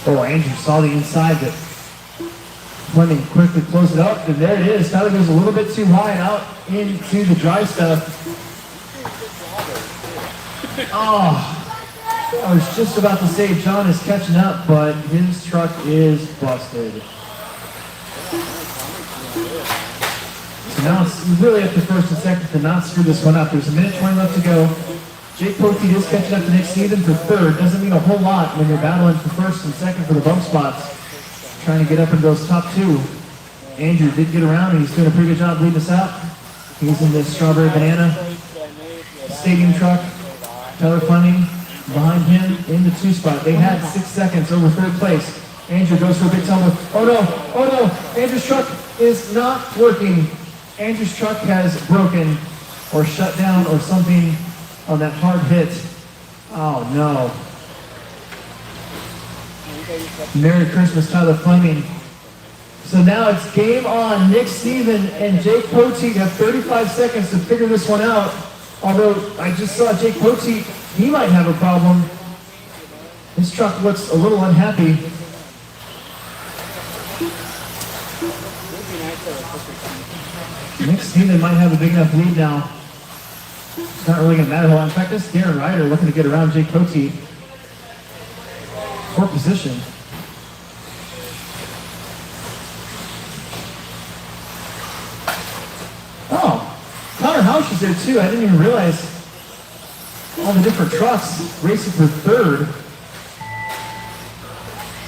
Oh, Andrew saw the inside, but Fleming quickly closed it up, and there it is. Tyler goes a little bit too wide out into the dry stuff. Oh, I was just about to say John is catching up, but his truck is busted. So now it's really up to first and second to not screw this one up. There's 1:20 left to go. Jake Poteet is catching up to Nick Steven for third. Doesn't mean a whole lot when you're battling for first and second for the bump spots. Trying to get up into those top two. Andrew did get around and he's doing a pretty good job leading us out. He's in this strawberry banana stadium truck. Tyler Fleming behind him in the 2 spot. They had 6 seconds over third place. Andrew goes for a big tumble. Oh no, Andrew's truck is not working. Andrew's truck has broken or shut down or something on that hard hit. Oh no. Merry Christmas, Tyler Fleming. So now it's game on. Nick Steven and Jake Poteet have 35 seconds to figure this one out. Although I just saw Jake Poteet, he might have a problem. His truck looks a little unhappy. Nick Steven might have a big enough lead now. It's not really going to matter a lot. In fact, this is Darren Ryder looking to get around Jake Poteet. Poor position. Oh, Connor Housh is there too. I didn't even realize all the different trucks racing for third.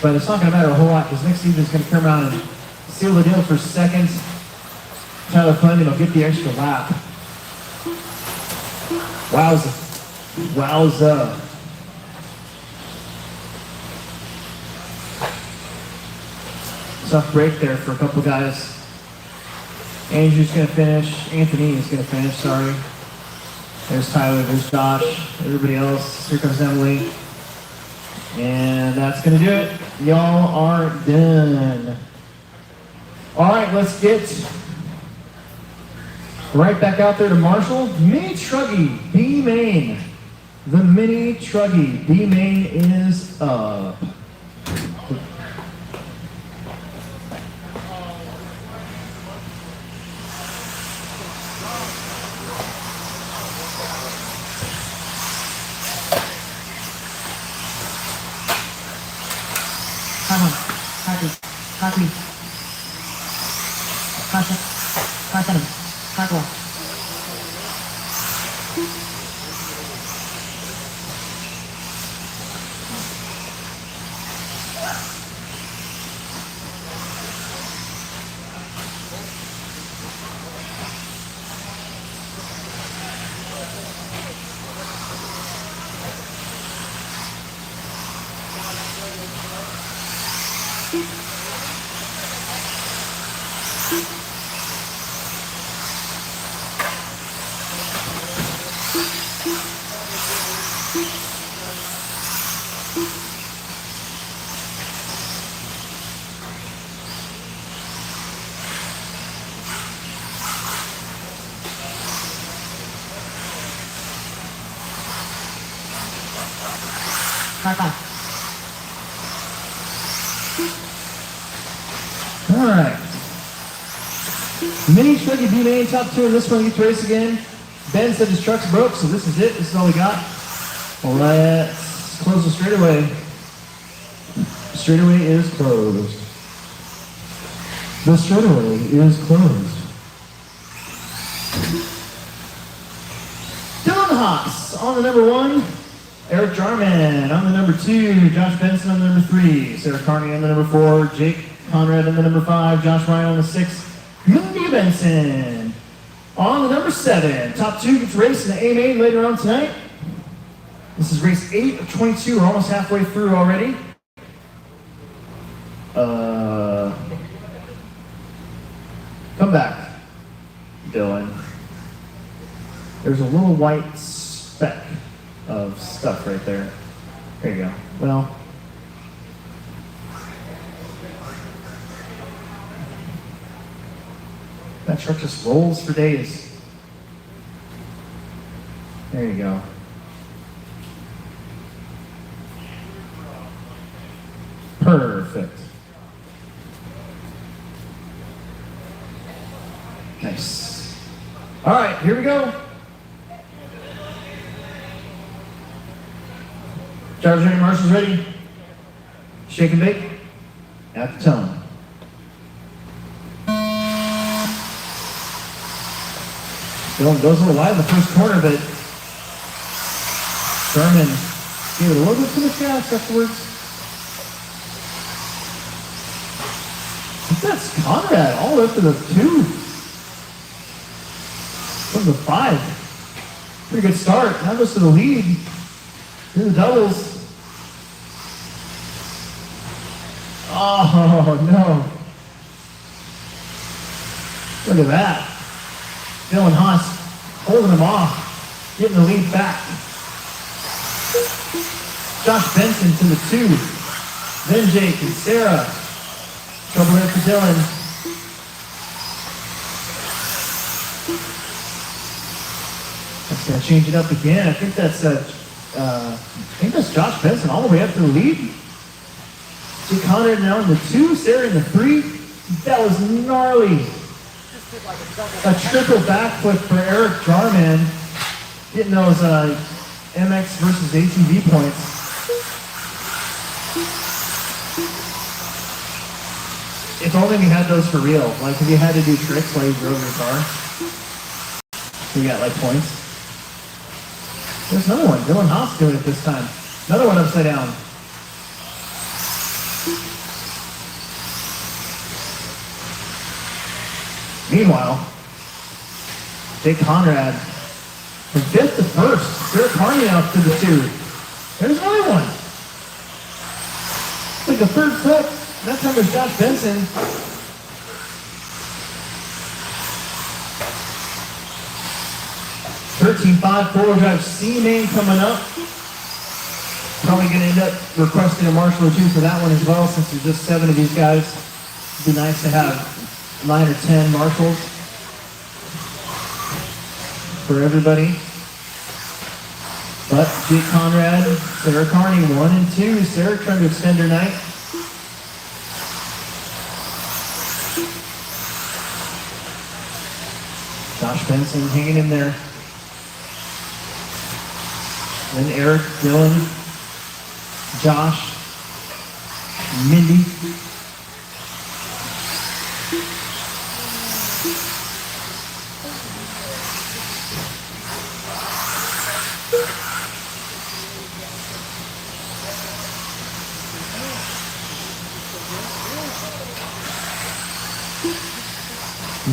But it's not going to matter a whole lot because Nick Stevens is going to come around and seal the deal for second. Tyler Fleming will get the extra lap. Wowza. Tough break there for a couple guys. Andrew's going to finish. Anthony is going to finish, sorry. There's Tyler, there's Josh, everybody else. Here comes Emily. And that's going to do it. Y'all are done. All right, let's get right back out there to Marshall. Mini Truggy, B main. The Mini Truggy, B main is up. Car 3. Car 6. Car 7. Car 4. Car 5. All right. Mini Truggy B main top 2 in this one. Gets to race again. Ben said his truck's broke, so this is it. This is all we got. Let's close the straightaway. Straightaway is closed. The straightaway is closed. Dylan Haas on the number 1. Eric Jarman on the number 2, Josh Benson on the number 3, Sarah Carney on the number 4, Jake Conrad on the number 5, Josh Ryan on the 6, Mindy Benson on the number 7. Top 2 gets raced in the A main later on tonight. This is race 8 of 22. We're almost halfway through already. Come back, Dylan. There's a little white speck of stuff right there. There you go. Well, that truck just rolls for days. There you go. Perfect. Nice. All right, here we go. Drivers ready, marshals ready. Shake and bake. At the tone. Dylan goes a little wide in the first corner, but Sherman gave it a little bit too much gas afterwards. That's Conrad all the way up to the 2. From the 5. Pretty good start. Now goes to the lead. Here the doubles. Oh no. Look at that. Dylan Haas holding him off. Getting the lead back. Josh Benson to the 2. Then Jake and Sarah. Trouble there for Dylan. That's gonna change it up again. I think that's Josh Benson all the way up to the lead. Jake Conrad now in the 2, Sarah in the 3. That was gnarly. A triple backflip for Eric Jarman. Getting those MX versus ATV points. If only we had those for real. Like if you had to do tricks while you drove your car. You got like points. There's another one. Dylan Haas doing it this time. Another one upside down. Meanwhile, Jake Conrad from 5th to 1st. Sarah Carney up to the 2. There's another one. It's like the 3rd flip. That time was Josh Benson. (13.5) four-wheel drive C main coming up. Probably going to end up requesting a marshal or 2 for that one as well, since there's just 7 of these guys. It'd be nice to have 9 or 10 marshals for everybody. But Jake Conrad, Sarah Carney, 1 and 2. Sarah trying to extend her night. Josh Benson hanging in there. Then Eric, Dylan, Josh, Mindy.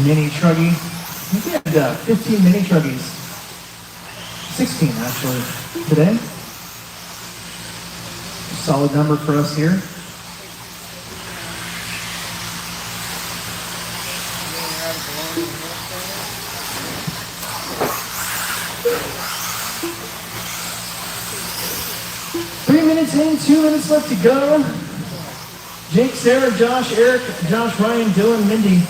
Mini truggy. I think we had 15 mini truggies. 16 actually today. Solid number for us here. In, 2 minutes left to go. Jake, Sarah, Josh, Eric, Josh, Ryan, Dylan, Mindy.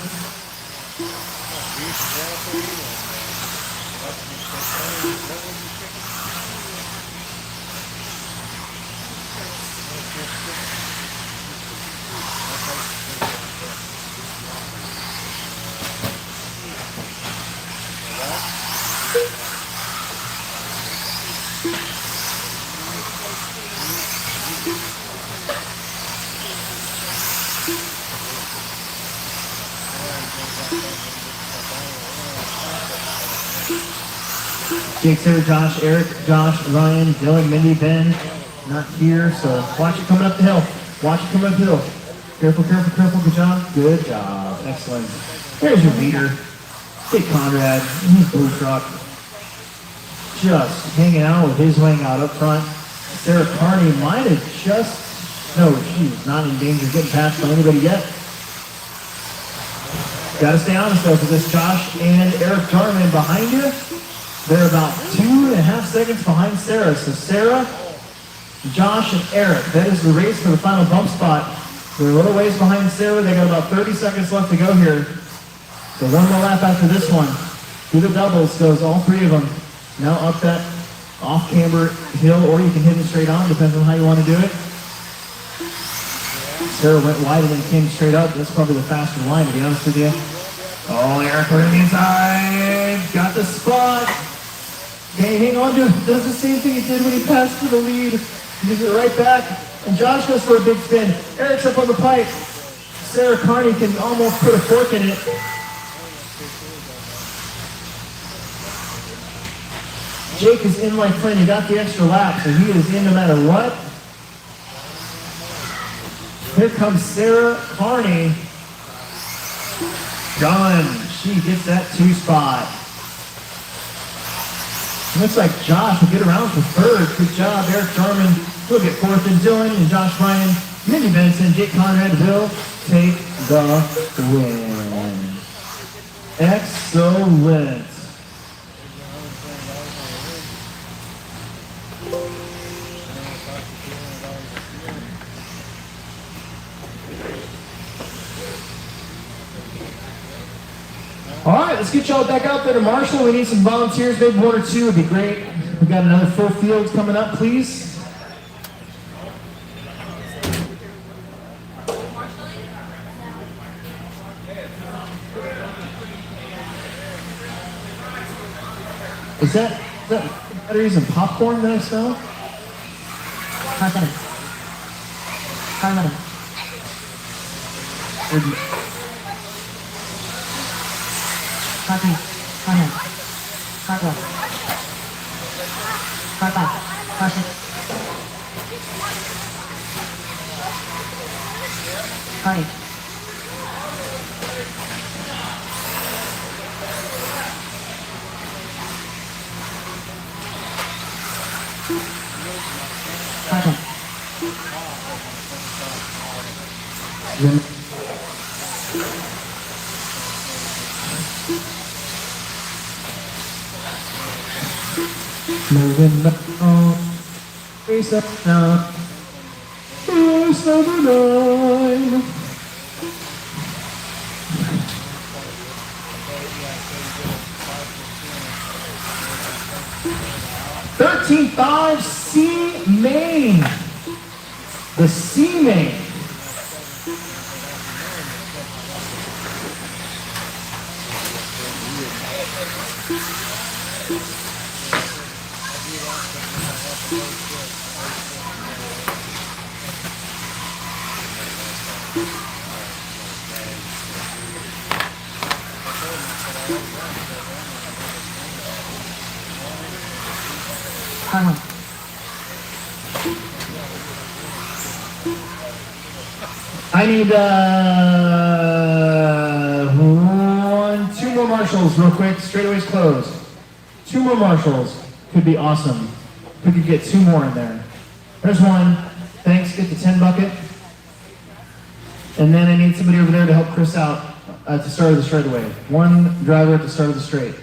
Jake, Sarah, Josh, Eric, Josh, Ryan, Dylan, Mindy, Ben, not here, so watch it coming up the hill. Watch it coming up the hill. Careful, careful, careful, good job. Good job, excellent. There's your leader, Jake Conrad, in his blue truck. Just hanging out with his wing out up front. Sarah Carney might have just, no, she's not in danger of getting passed by anybody yet. Gotta stay honest though, because it's Josh and Eric Jarman behind you. They're about 2.5 seconds behind Sarah. So Sarah, Josh, and Eric, that is the race for the final bump spot. They're a little ways behind Sarah. They got about 30 seconds left to go here. So one more lap after this one. Through the doubles goes all three of them. Now up that off-camber hill, or you can hit it straight on, depends on how you want to do it. Sarah went wide and then came straight up. That's probably the faster line, to be honest with you. Oh, Eric went on the inside. Got the spot. Okay, hang on to it. Does the same thing he did when he passed to the lead. He gives it right back. And Josh goes for a big spin. Eric's up on the pipe. Sarah Carney can almost put a fork in it. Jake is in like Flynn. He got the extra lap, so he is in no matter what. Here comes Sarah Carney. Done. She gets that 2 spot. Looks like Josh will get around for third. Good job, Eric Jarman. He'll get fourth, and Dylan and Josh Ryan, Mindy Benson, Jake Conrad will take the win. Excellent. All right, let's get y'all back out there to Marshall. We need some volunteers, maybe 1 or 2 would be great. We've got another full field coming up, please. Is that batteries and popcorn that I smell? Car 7. Car 11. Car 3. Car 9. Car 12. Car 5. Car 6. Car 8. Car 10. Moving on, race up now, race number 9. $13.5 C main. The C main. Car 1. I need 2 more marshals real quick. Straightaways closed. 2 more marshals. Could be awesome. We could get 2 more in there. There's 1. Thanks. Get the 10 bucket. And then I need somebody over there to help Chris out at the start of the straightaway. 1 driver at the start of the straight.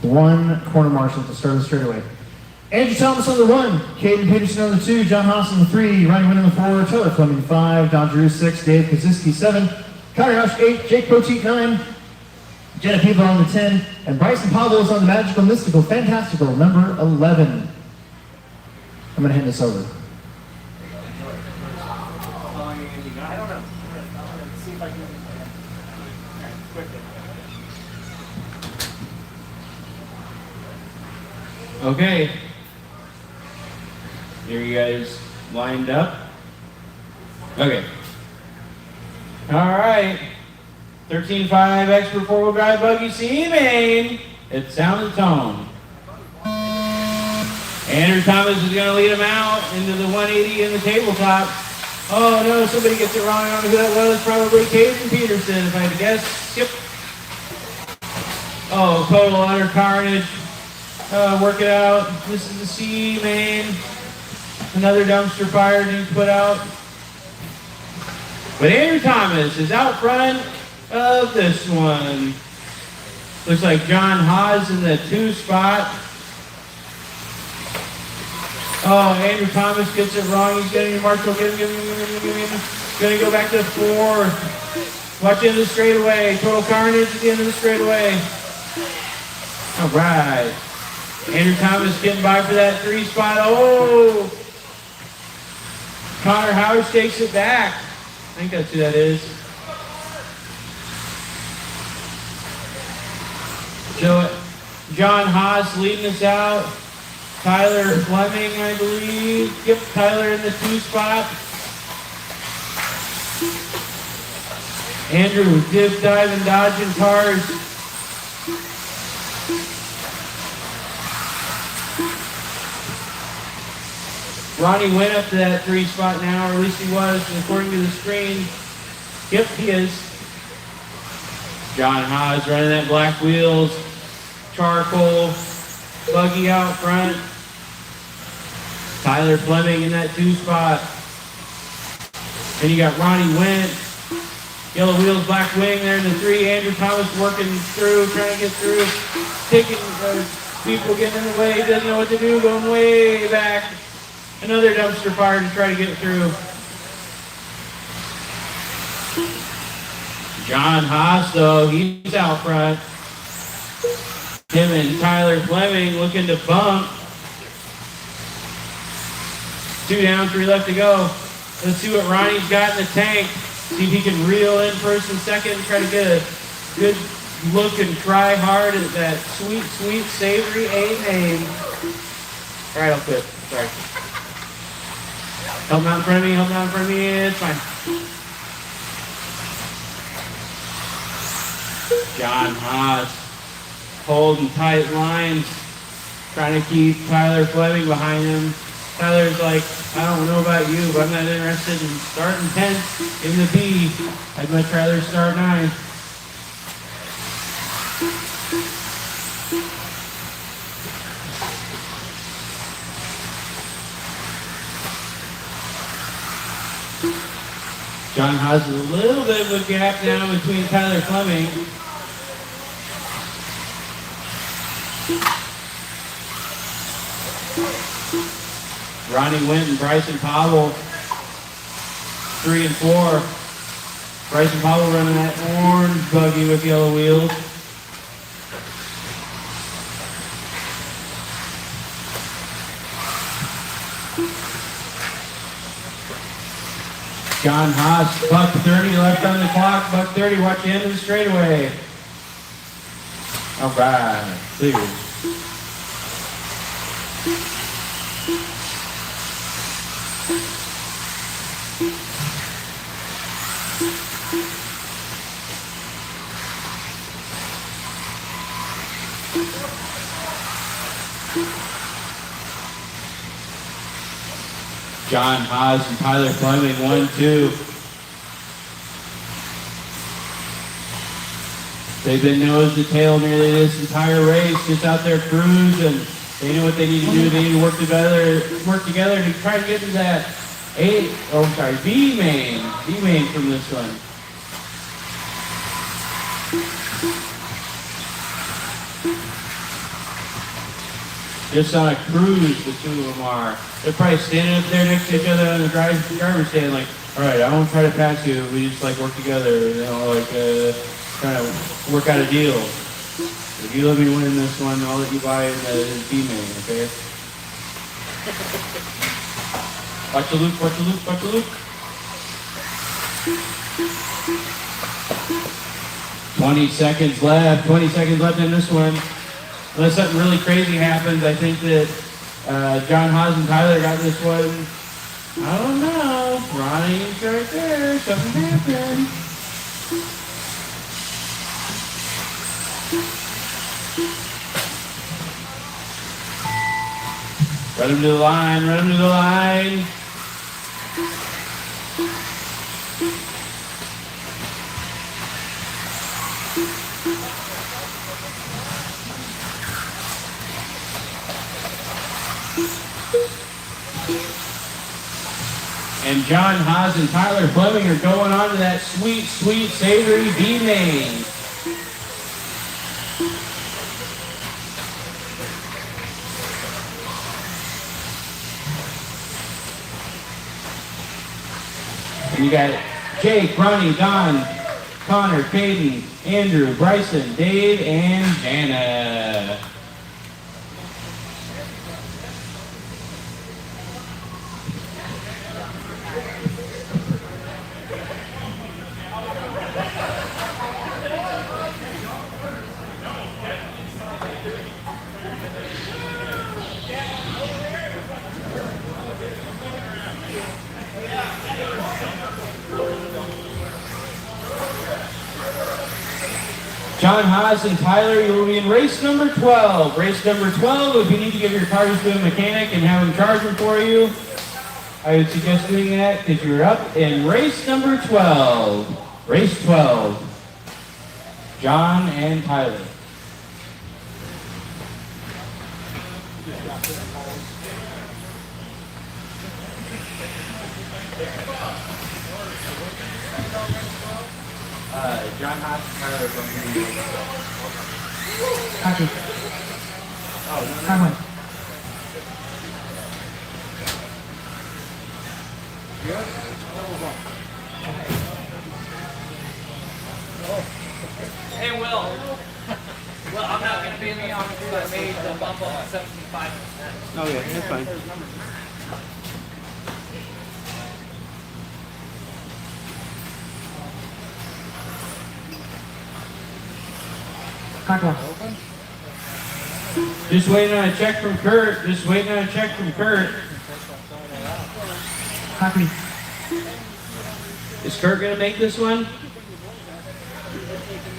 1 corner marshal at the start of the straightaway. Andrew Thomas on the 1, Caden Peterson on the 2, John Haas on the 3, Ronnie Wynn on the 4, Taylor Fleming 5, Don Drew 6, Dave Kaczynski 7, Connor Hush 8, Jake Poteet 9, Jenna Peeble on the 10, and Bryson Pablo is on the magical, mystical, fantastical number 11. I'm going to hand this over. I don't know. See if I can. Quickly. Okay. Are you guys lined up? Okay. All right. 13.5 expert 4-wheel drive buggy C main. It's sound and tone. Andrew Thomas is going to lead him out into the 180 in the tabletop. Oh no, somebody gets it wrong. I don't know who that was. Probably Caden Peterson, if I had to guess. Yep. Oh, total utter carnage. Work it out. This is the C main. Another dumpster fire to put out. But Andrew Thomas is out front of this one. Looks like John Haas in the 2 spot. Oh, Andrew Thomas gets it wrong. He's getting Marshall. Going to go back to 4. Watch into the straightaway. Total carnage at the end of the straightaway. All right. Andrew Thomas getting by for that 3 spot. Oh! Connor Howard takes it back. I think that's who that is. So, John Haas leading us out. Tyler Fleming, I believe. Yep, Tyler in the 2 spot. Andrew dip, dive, and dodging cars. Ronnie went up to that 3 spot now, or at least he was, according to the screen. Yep, he is. John Haas running that black wheels. Charcoal. Buggy out front. Tyler Fleming in that 2 spot. Then you got Ronnie Went. Yellow wheels, black wing there in the 3. Andrew Thomas working through, trying to get through. Taking people getting in the way. Doesn't know what to do, going way back. Another dumpster fire to try to get through. John Haas, though, he's out front. Him and Tyler Fleming looking to bump. 2 down, 3 left to go. Let's see what Ronnie's got in the tank. See if he can reel in first and second and try to get a good look and try hard at that sweet, sweet, savory A name. All right, I'll quit. Sorry. Help him out in front of me, help him out in front of me. It's fine. John Haas holding tight lines, trying to keep Tyler Fleming behind him. Tyler's like, I don't know about you, but I'm not interested in starting 10th in the B. I'd much rather start 9th. John Haas is a little bit of a gap now between Tyler Fleming. Ronnie Went and Bryson Powell, 3 and 4. Bryson Powell running that orange buggy with yellow wheels. John Haas, buck 30 left on the clock, buck 30, watch the end of the straightaway. All right, clear. John Haas and Tyler Fleming, 1-2. They've been nose to tail nearly this entire race, just out there cruising. They know what they need to do. They need to work together to try to get to that B main from this one. Just on a cruise, the 2 of them are. They're probably standing up there next to each other on the driver's stand like, all right, I won't try to pass you. We just like work together, trying to work out a deal. If you let me win this one, I'll let you buy in the B main, okay? Watch the loop, watch the loop, watch the loop. 20 seconds left in this one. Unless something really crazy happens, I think that John Haas and Tyler got this one. I don't know. Ronnie's right there. Something happened. Run him to the line, run him to the line. And John Haas and Tyler Fleming are going on to that sweet, sweet, savory B-main. And you got Jake, Ronnie, Don, Connor, Caden, Andrew, Bryson, Dave, and Jana. John Haas and Tyler, you will be in race number 12. Race number 12, if you need to give your cars to a mechanic and have them charge them for you, I would suggest doing that because you're up in race number 12. Race 12. John and Tyler. John Haas and Tyler are going to be... Copy. Car 1. Hey, Will. Well, I'm not going to be in the office, but I made the bump up 75%. Oh yeah, that's fine. Car 1. Just waiting on a check from Kurt. Just waiting on a check from Kurt. Car 3. Is Kurt gonna make this one?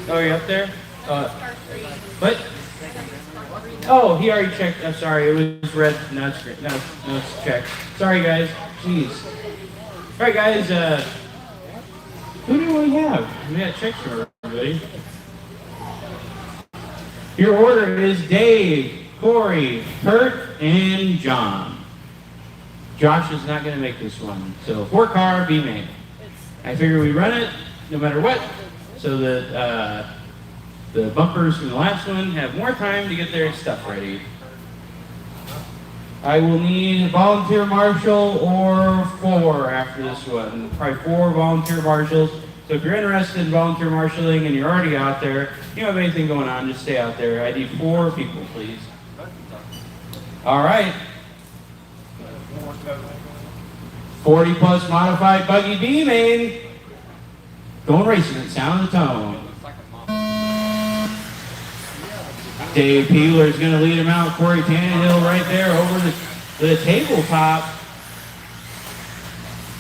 Oh, you're up there? What? Oh, he already checked. I'm sorry, it was red. Now it's green. No, it's checked. Sorry, guys. Jeez. All right, guys. Who do we have? We got checks for everybody. Your order is Dave, Corey, Kurt, and John. Josh is not going to make this one. So 4-car B-main. I figure we run it no matter what, so that the bumpers from the last one have more time to get their stuff ready. I will need a volunteer marshal or 4 after this one. Probably 4 volunteer marshals. So if you're interested in volunteer marshaling and you're already out there, you don't have anything going on, just stay out there. I need 4 people, please. All right. 40 plus modified buggy B-main. Going racing at Sound of the Tone. Dave Peeler is going to lead him out. Corey Tannehill right there over the tabletop.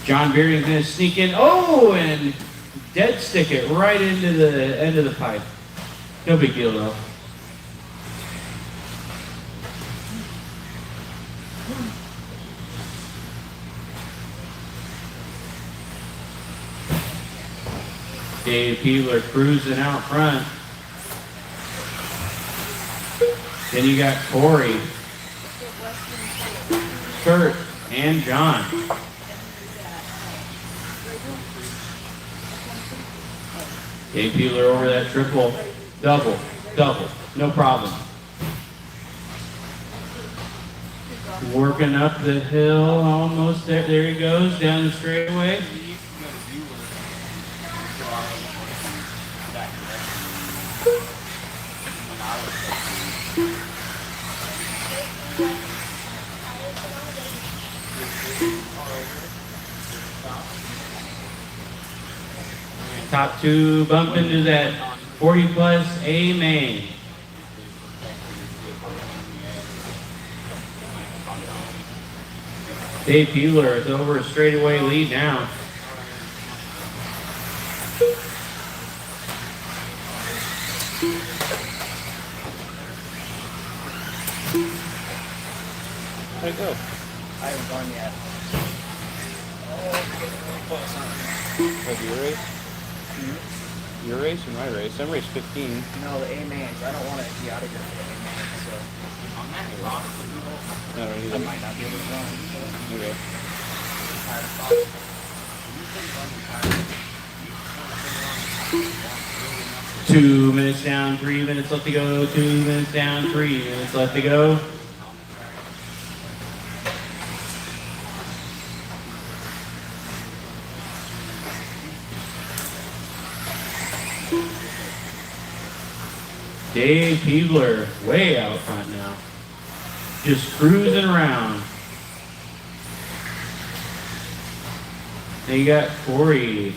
John Bearding's going to sneak in. Oh, and dead stick it right into the end of the pipe. No big deal though. Dave Peeler cruising out front. Then you got Corey, Kurt, and John. Dave Peeler over that triple, double, no problem. Working up the hill, almost there. There he goes, down the straightaway. Top 2 bump into that 40 plus A main. Dave Peeler is over a straightaway lead now. How'd it go? I haven't gone yet. What, your race? Your race or my race? I'm race 15. No, the A-mains. I don't want to be out of here for the A-mains, so I don't I either. might not be able to run. Okay. 2 minutes down, 3 minutes left to go. 2 minutes down, 3 minutes left to go. Dave Peebler, way out front now. Just cruising around. Then you got Corey.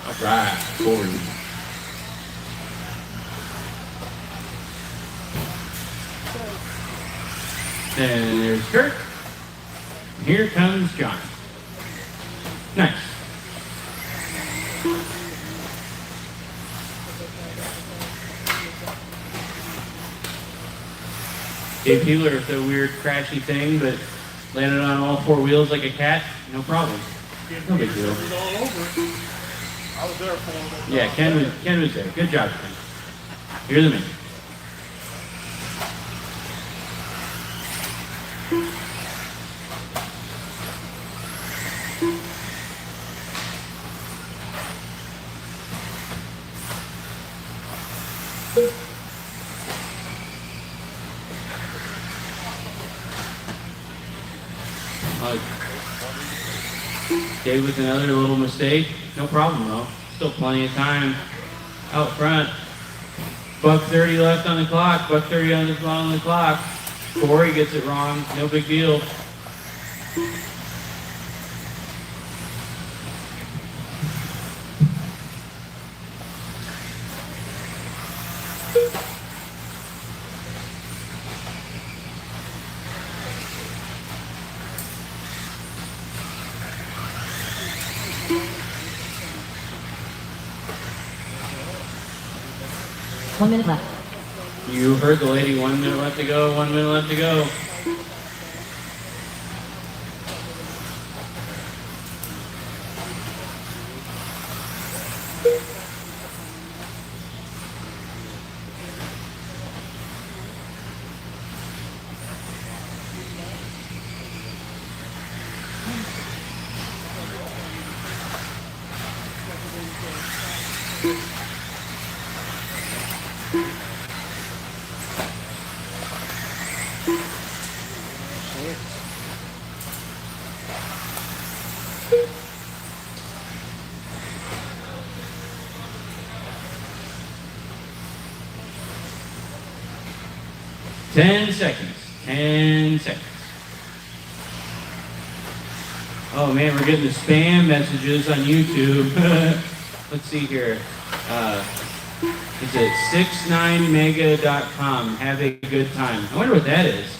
All right, Corey. And there's Kurt. Here comes John. Nice. Dave Peeler, it's a weird crashy thing, but landed on all 4 wheels like a cat, no problem. No big deal. It was all over. I was there for him. Yeah, Ken was there. Good job, Ken. Here's the man. Dave with another little mistake. No problem though. Still plenty of time out front. $1:30 left on the clock. $1:30 on the clock. Corey gets it wrong. No big deal. One minute left. You heard the lady. 1 minute left to go. 1 minute left to go. Ten seconds. 10 seconds. Oh man, we're getting the spam messages on YouTube. Let's see here. It's at 69mega.com. Have a good time. I wonder what that is.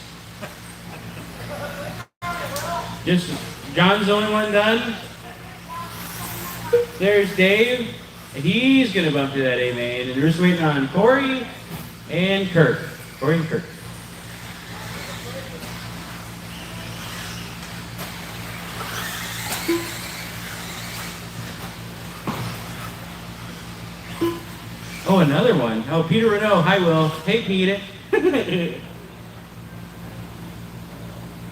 Just John's the only one done. There's Dave. He's gonna bump to that A main, and we're just waiting on Corey and Kirk. Corey and Kirk. Oh, another one. Oh, Peter Renault. Hi, Will. Hey, Peter.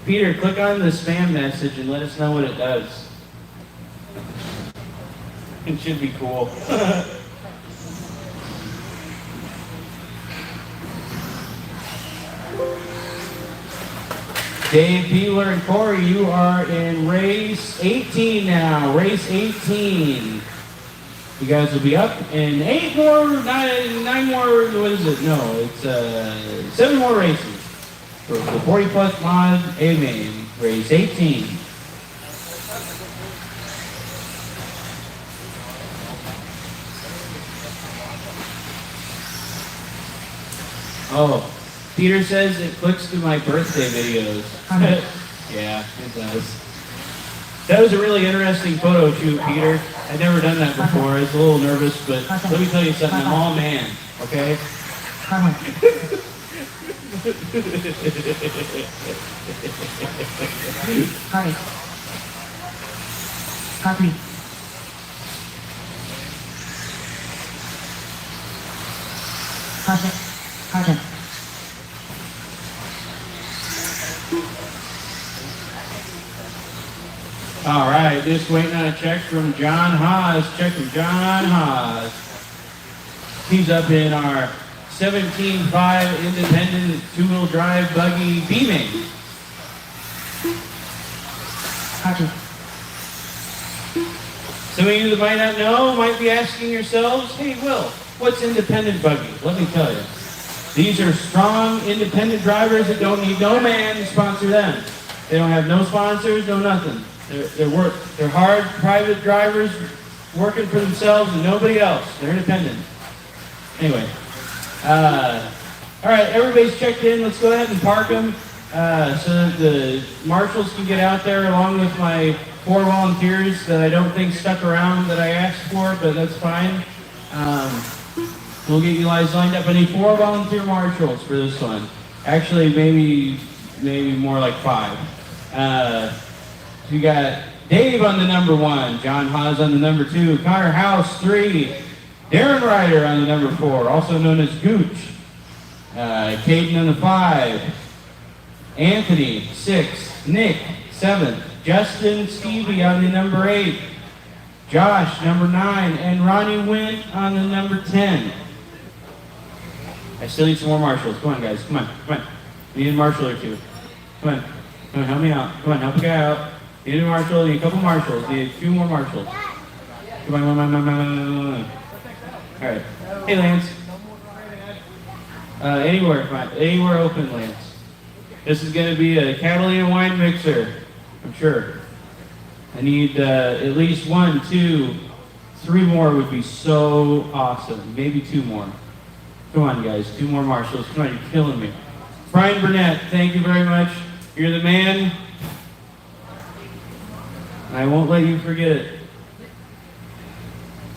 Peter, click on the spam message and let us know what it does. It should be cool. Dave, Peeler, and Corey, you are in race 18 now. Race 18. You guys will be up in 9 more, what is it? No, it's 7 more races for the 40 plus mod A main, race 18. Oh, Peter says it clicks to my birthday videos. Yeah, it does. That was a really interesting photo shoot, Peter. I'd never done that before. I was a little nervous, but let me tell you something. I'm all man, okay? Hurry. Copy. Caution. Caution. All right, just waiting on a check from John Haas. Check from John Haas. He's up in our 17.5 independent two-wheel drive buggy B-Main. Copy. Some of you that might not know might be asking yourselves, hey, Will, what's independent buggy? Let me tell you. These are strong, independent drivers that don't need no man to sponsor them. They don't have no sponsors, no nothing. They're hard, private drivers working for themselves and nobody else. They're independent. Anyway. All right, everybody's checked in. Let's go ahead and park them so that the marshals can get out there along with my 4 volunteers that I don't think stuck around that I asked for, but that's fine. We'll get you guys lined up. I need 4 volunteer marshals for this one. Actually, maybe more like 5. We got Dave on the number 1, John Haas on the number 2, Connor House 3, Darren Ryder on the number 4, also known as Gooch, Caden on the 5, Anthony 6, Nick 7, Justin Stevie on the number 8, Josh number 9, and Ronnie Wynn on the number 10. I still need some more marshals. Come on, guys. Come on. We need a marshal or 2. Come on, help me out. Come on, help a guy out. Need a marshal, need a couple marshals, need 2 more marshals. Come on. All right. Hey, Lance. Anywhere, come on. Anywhere open, Lance. This is going to be a Catalina wine mixer, I'm sure. I need at least 1, 2, 3 more would be so awesome. Maybe 2 more. Come on, guys. 2 more marshals. Come on, you're killing me. Brian Burnett, thank you very much. You're the man. I won't let you forget it.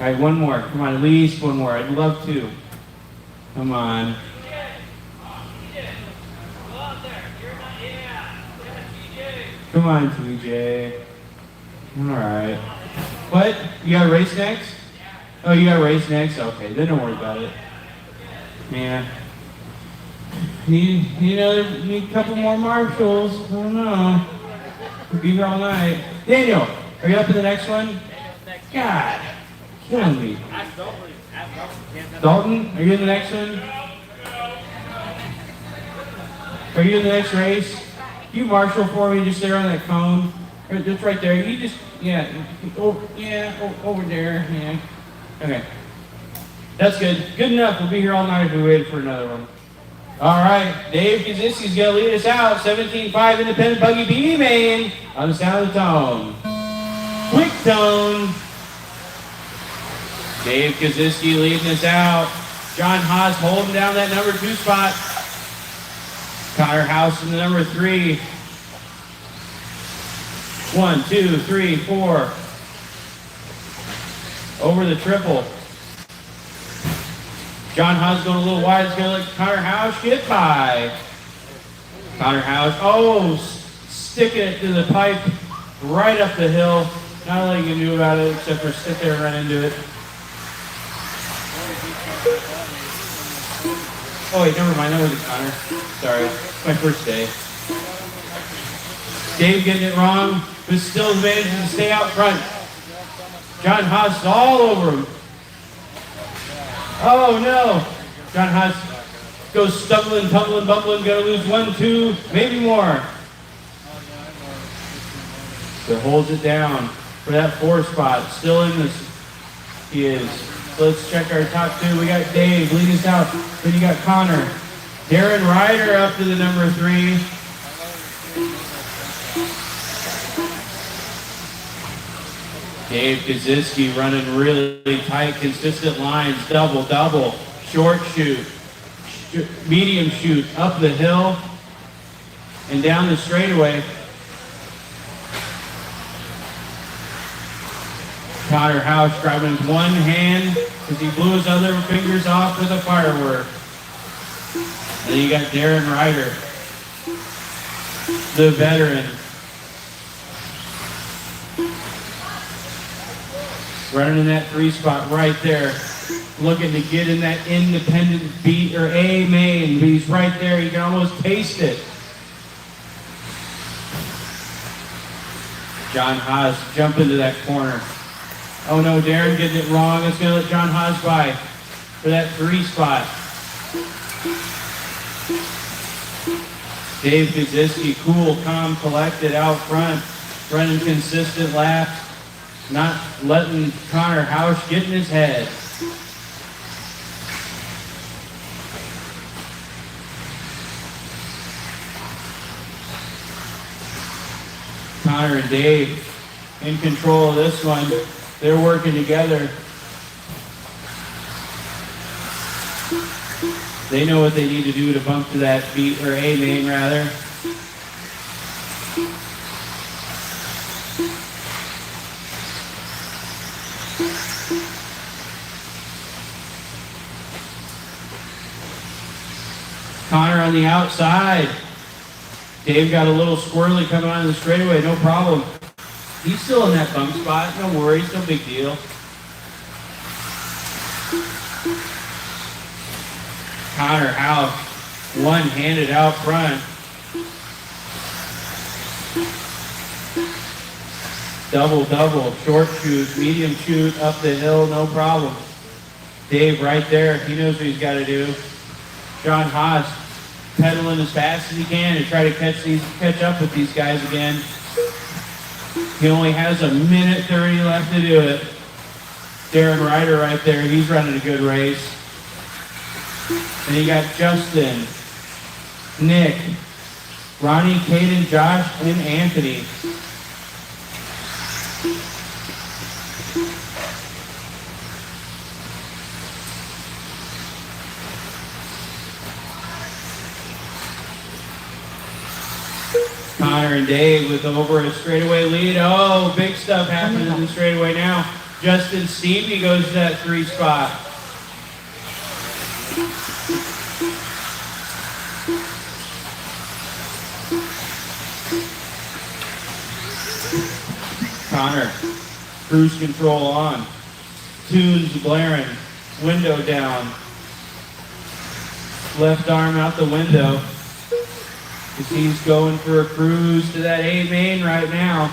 All right, 1 more. Come on, at least 1 more. I'd love to. Come on. Come on, TJ. All right. What? You got a race next? Oh, you got a race next? Okay, then don't worry about it. Yeah. Need a couple more marshals. I don't know. We'll be here all night. Daniel, are you up in the next one? God, killing me. Dalton, are you in the next one? Are you in the next race? You marshal for me just there on that cone. Just right there. You just, over there. Yeah. Okay. That's good. Good enough. We'll be here all night if we wait for another one. All right. Dave Kaczynski's going to lead us out. 17.5 independent buggy B-Main on the sound of the tone. Quick tone. Dave Kaczynski leading us out. John Haas holding down that number 2 spot. Connor House in the number 3. 1, 2, 3, 4. Over the triple. John Haas going a little wide. It's going to let Connor House get by. Connor House, sticking it to the pipe right up the hill. Not a lot you can do about it except for sit there and run into it. Oh wait, never mind. That wasn't Connor. Sorry, it's my first day. Dave getting it wrong, but still managing to stay out front. John Haas is all over him. Oh no! John Haas goes stumbling, tumbling, bumbling, gonna lose 1, 2, maybe more. But holds it down for that 4 spot. Still in this, he is. So let's check our top 2. We got Dave leading us out. Then you got Connor. Darren Ryder up to the number 3. Dave Kaczynski running really tight, consistent lines, double, short shoot, medium shoot, up the hill, and down the straightaway. Connor House driving with 1 hand because he blew his other fingers off with a firework. Then you got Darren Ryder, the veteran. Running in that 3 spot right there. Looking to get in that independent B or A main. But he's right there. You can almost taste it. John Haas jump into that corner. Oh no, Darren getting it wrong. It's going to let John Haas by for that 3 spot. Dave Kaziski, cool, calm, collected out front, running consistent laps, not letting Connor Housh get in his head. Connor and Dave in control of this one. They're working together. They know what they need to do to bump to that B or A main rather. Connor on the outside. Dave got a little squirrely coming on the straightaway, no problem. He's still in that bump spot, no worries, no big deal. Connor House, one-handed out front. Double, short shoot, medium shoot, up the hill, no problem. Dave right there, he knows what he's got to do. John Haas pedaling as fast as he can to try to catch up with these guys again. He only has a minute 30 left to do it. Darren Ryder right there, he's running a good race. And you got Justin, Nick, Ronnie, Caden, Josh, and Anthony. Connor and Dave with over a straightaway lead. Oh, big stuff happening in the straightaway now. Justin Stevie goes to that 3 spot. Connor, cruise control on. Tunes blaring, window down. Left arm out the window. Because he's going for a cruise to that A main right now.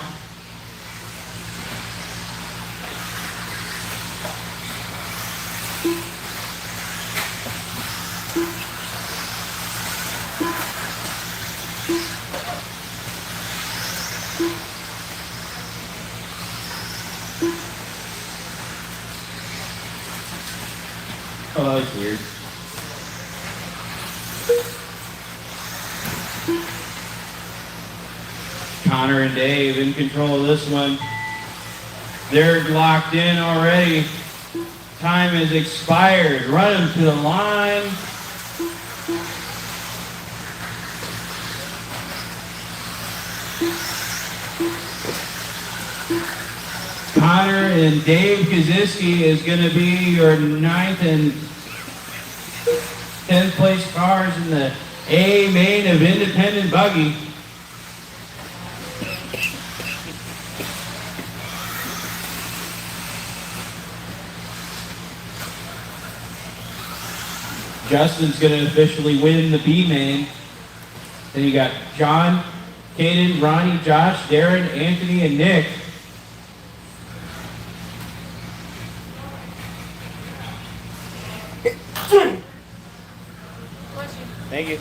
Oh, that was weird. Connor and Dave in control of this one. They're locked in already. Time has expired. Run them to the line. Connor and Dave Kaziski is going to be your 9th and 10th place cars in the A main of independent buggy. Justin's going to officially win the B main. Then you got John, Caden, Ronnie, Josh, Darren, Anthony, and Nick. Thank you.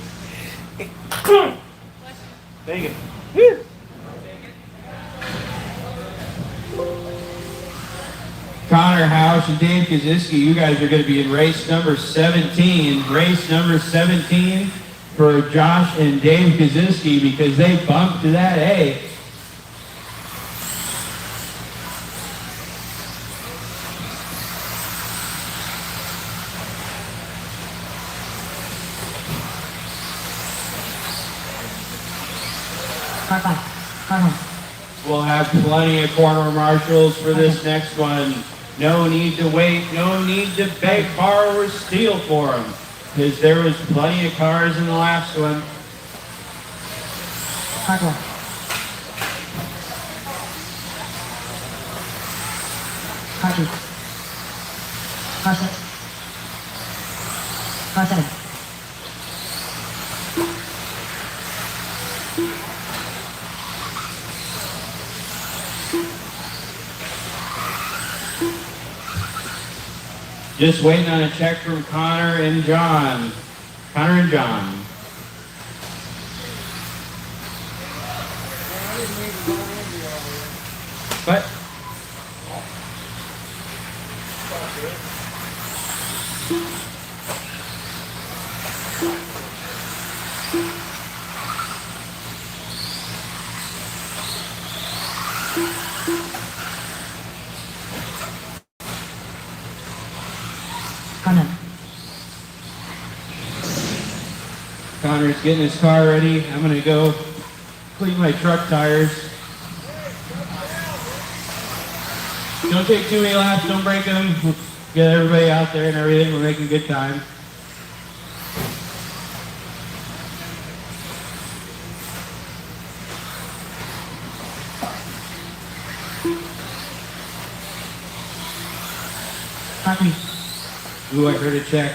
Thank you. Woo. Connor Housh and Dave Kaziski, you guys are going to be in race number 17. Race number 17 for Josh and Dave Kaziski because they bumped to that A. Car 5. Car 1. We'll have plenty of corner marshals for this next one. No need to wait. No need to beg, borrow, or steal for them. because there was plenty of cars in the last one. Hard one. Car 2. Car 6. Car 7. Just waiting on a check from Connor and John. Connor and John. What? Car 9. Connor's getting his car ready. I'm gonna go clean my truck tires. Don't take too many laps, don't break them. We'll get everybody out there and everything. We're making good time. Car 3. Ooh, I heard a check.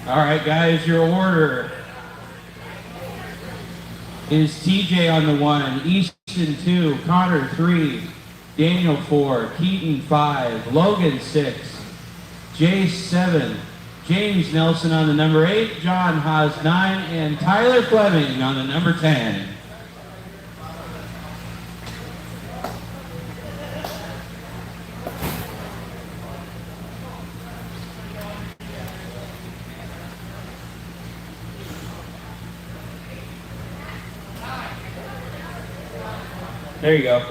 All right, guys, your order is TJ on the 1, Easton 2, Connor 3, Daniel 4, Keaton 5, Logan 6, Jay 7, James Nelson on the number 8, John Haas 9, and Tyler Fleming on the number 10. There you go.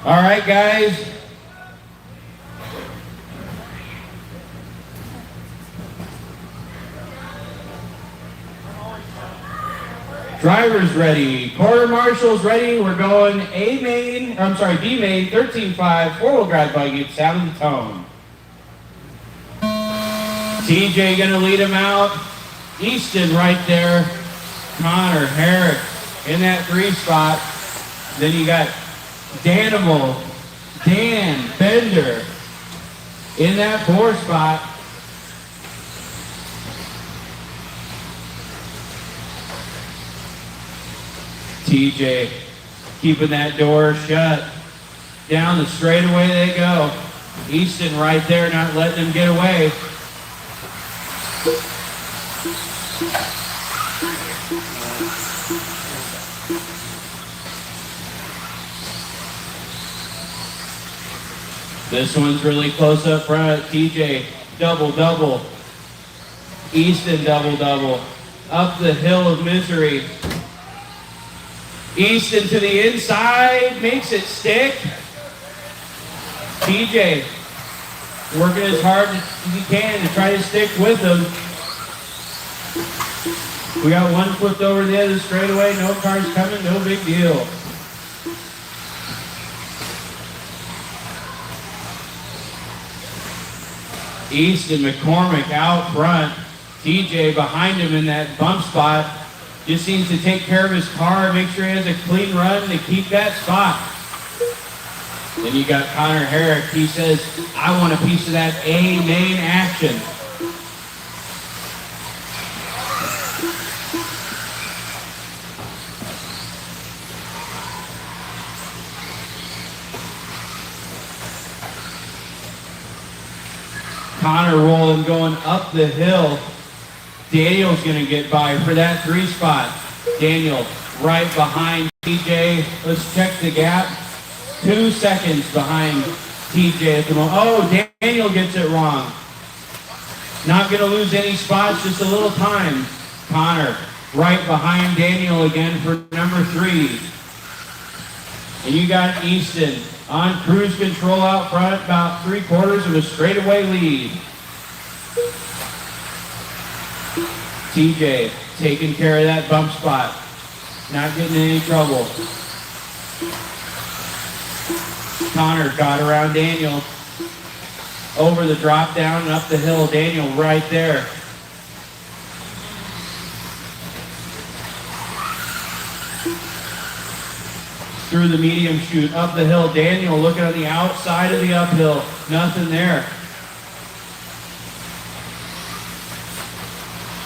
All right, guys. Drivers ready. Quarter marshals ready. We're going B main, 13.5, four-wheel drive buggy, sound the tone. TJ gonna lead him out. Easton right there. Connor, Herrick in that 3 spot. Then you got Danimal, Dan, Bender in that 4 spot. TJ keeping that door shut. Down the straightaway they go. Easton right there, not letting them get away. This one's really close up front. TJ, double. Easton, double. Up the hill of misery. Easton to the inside, makes it stick. TJ working as hard as he can to try to stick with him. We got one flipped over the other straightaway. No cars coming, no big deal. Easton McCormick out front. TJ behind him in that bump spot. Just needs to take care of his car, make sure he has a clean run to keep that spot. Then you got Connor Herrick. He says, I want a piece of that A main action. Connor rolling, going up the hill. Daniel's going to get by for that 3 spot. Daniel right behind TJ. Let's check the gap. 2 seconds behind TJ at the moment. Oh, Daniel gets it wrong. Not going to lose any spots, just a little time. Connor right behind Daniel again for number 3. And you got Easton on cruise control out front, about 3/4 of a straightaway lead. TJ taking care of that bump spot. Not getting in any trouble. Connor got around Daniel. Over the drop down and up the hill. Daniel right there. Through the medium chute, up the hill. Daniel looking on the outside of the uphill. Nothing there.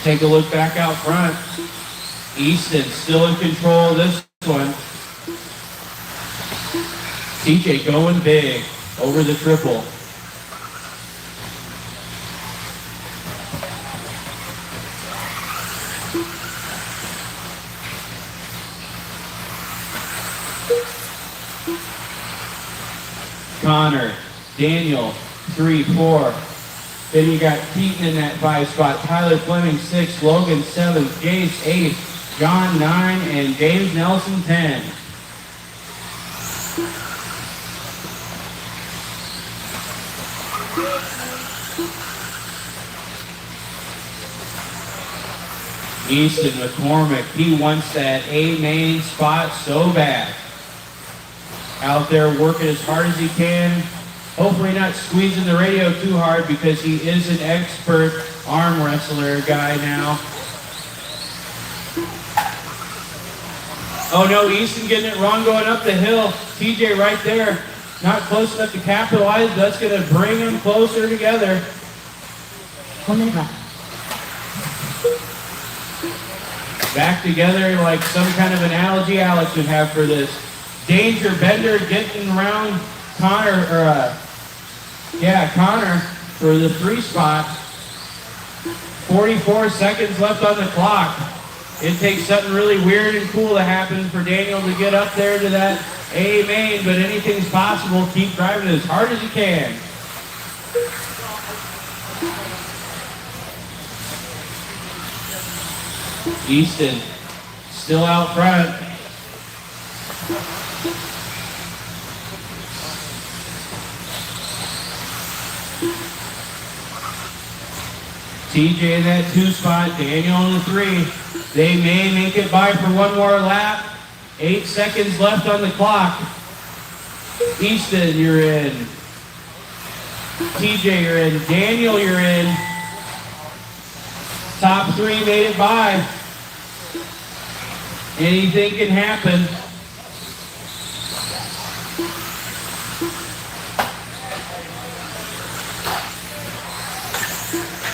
Take a look back out front. Easton still in control of this one. TJ going big over the triple. Connor, Daniel, 3, 4. Then you got Keaton in that 5 spot. Tyler Fleming, 6. Logan, 7. Jace, 8. John, 9. And James Nelson, 10. Easton McCormick, he wants that A main spot so bad. Out there working as hard as he can. Hopefully not squeezing the radio too hard because he is an expert arm wrestler guy now. Oh no, Easton getting it wrong going up the hill. TJ right there. Not close enough to capitalize, but that's going to bring them closer together. 1 minute left. Back together like some kind of analogy Alex would have for this. Danger Bender getting around Connor, Connor for the 3 spot. 44 seconds left on the clock. It takes something really weird and cool to happen for Daniel to get up there to that A main, but anything's possible. Keep driving as hard as you can. Easton still out front. TJ in that 2 spot, Daniel in the 3. They may make it by for 1 more lap. 8 seconds left on the clock. Easton, you're in. TJ, you're in. Daniel, you're in. Top 3 made it by. Anything can happen.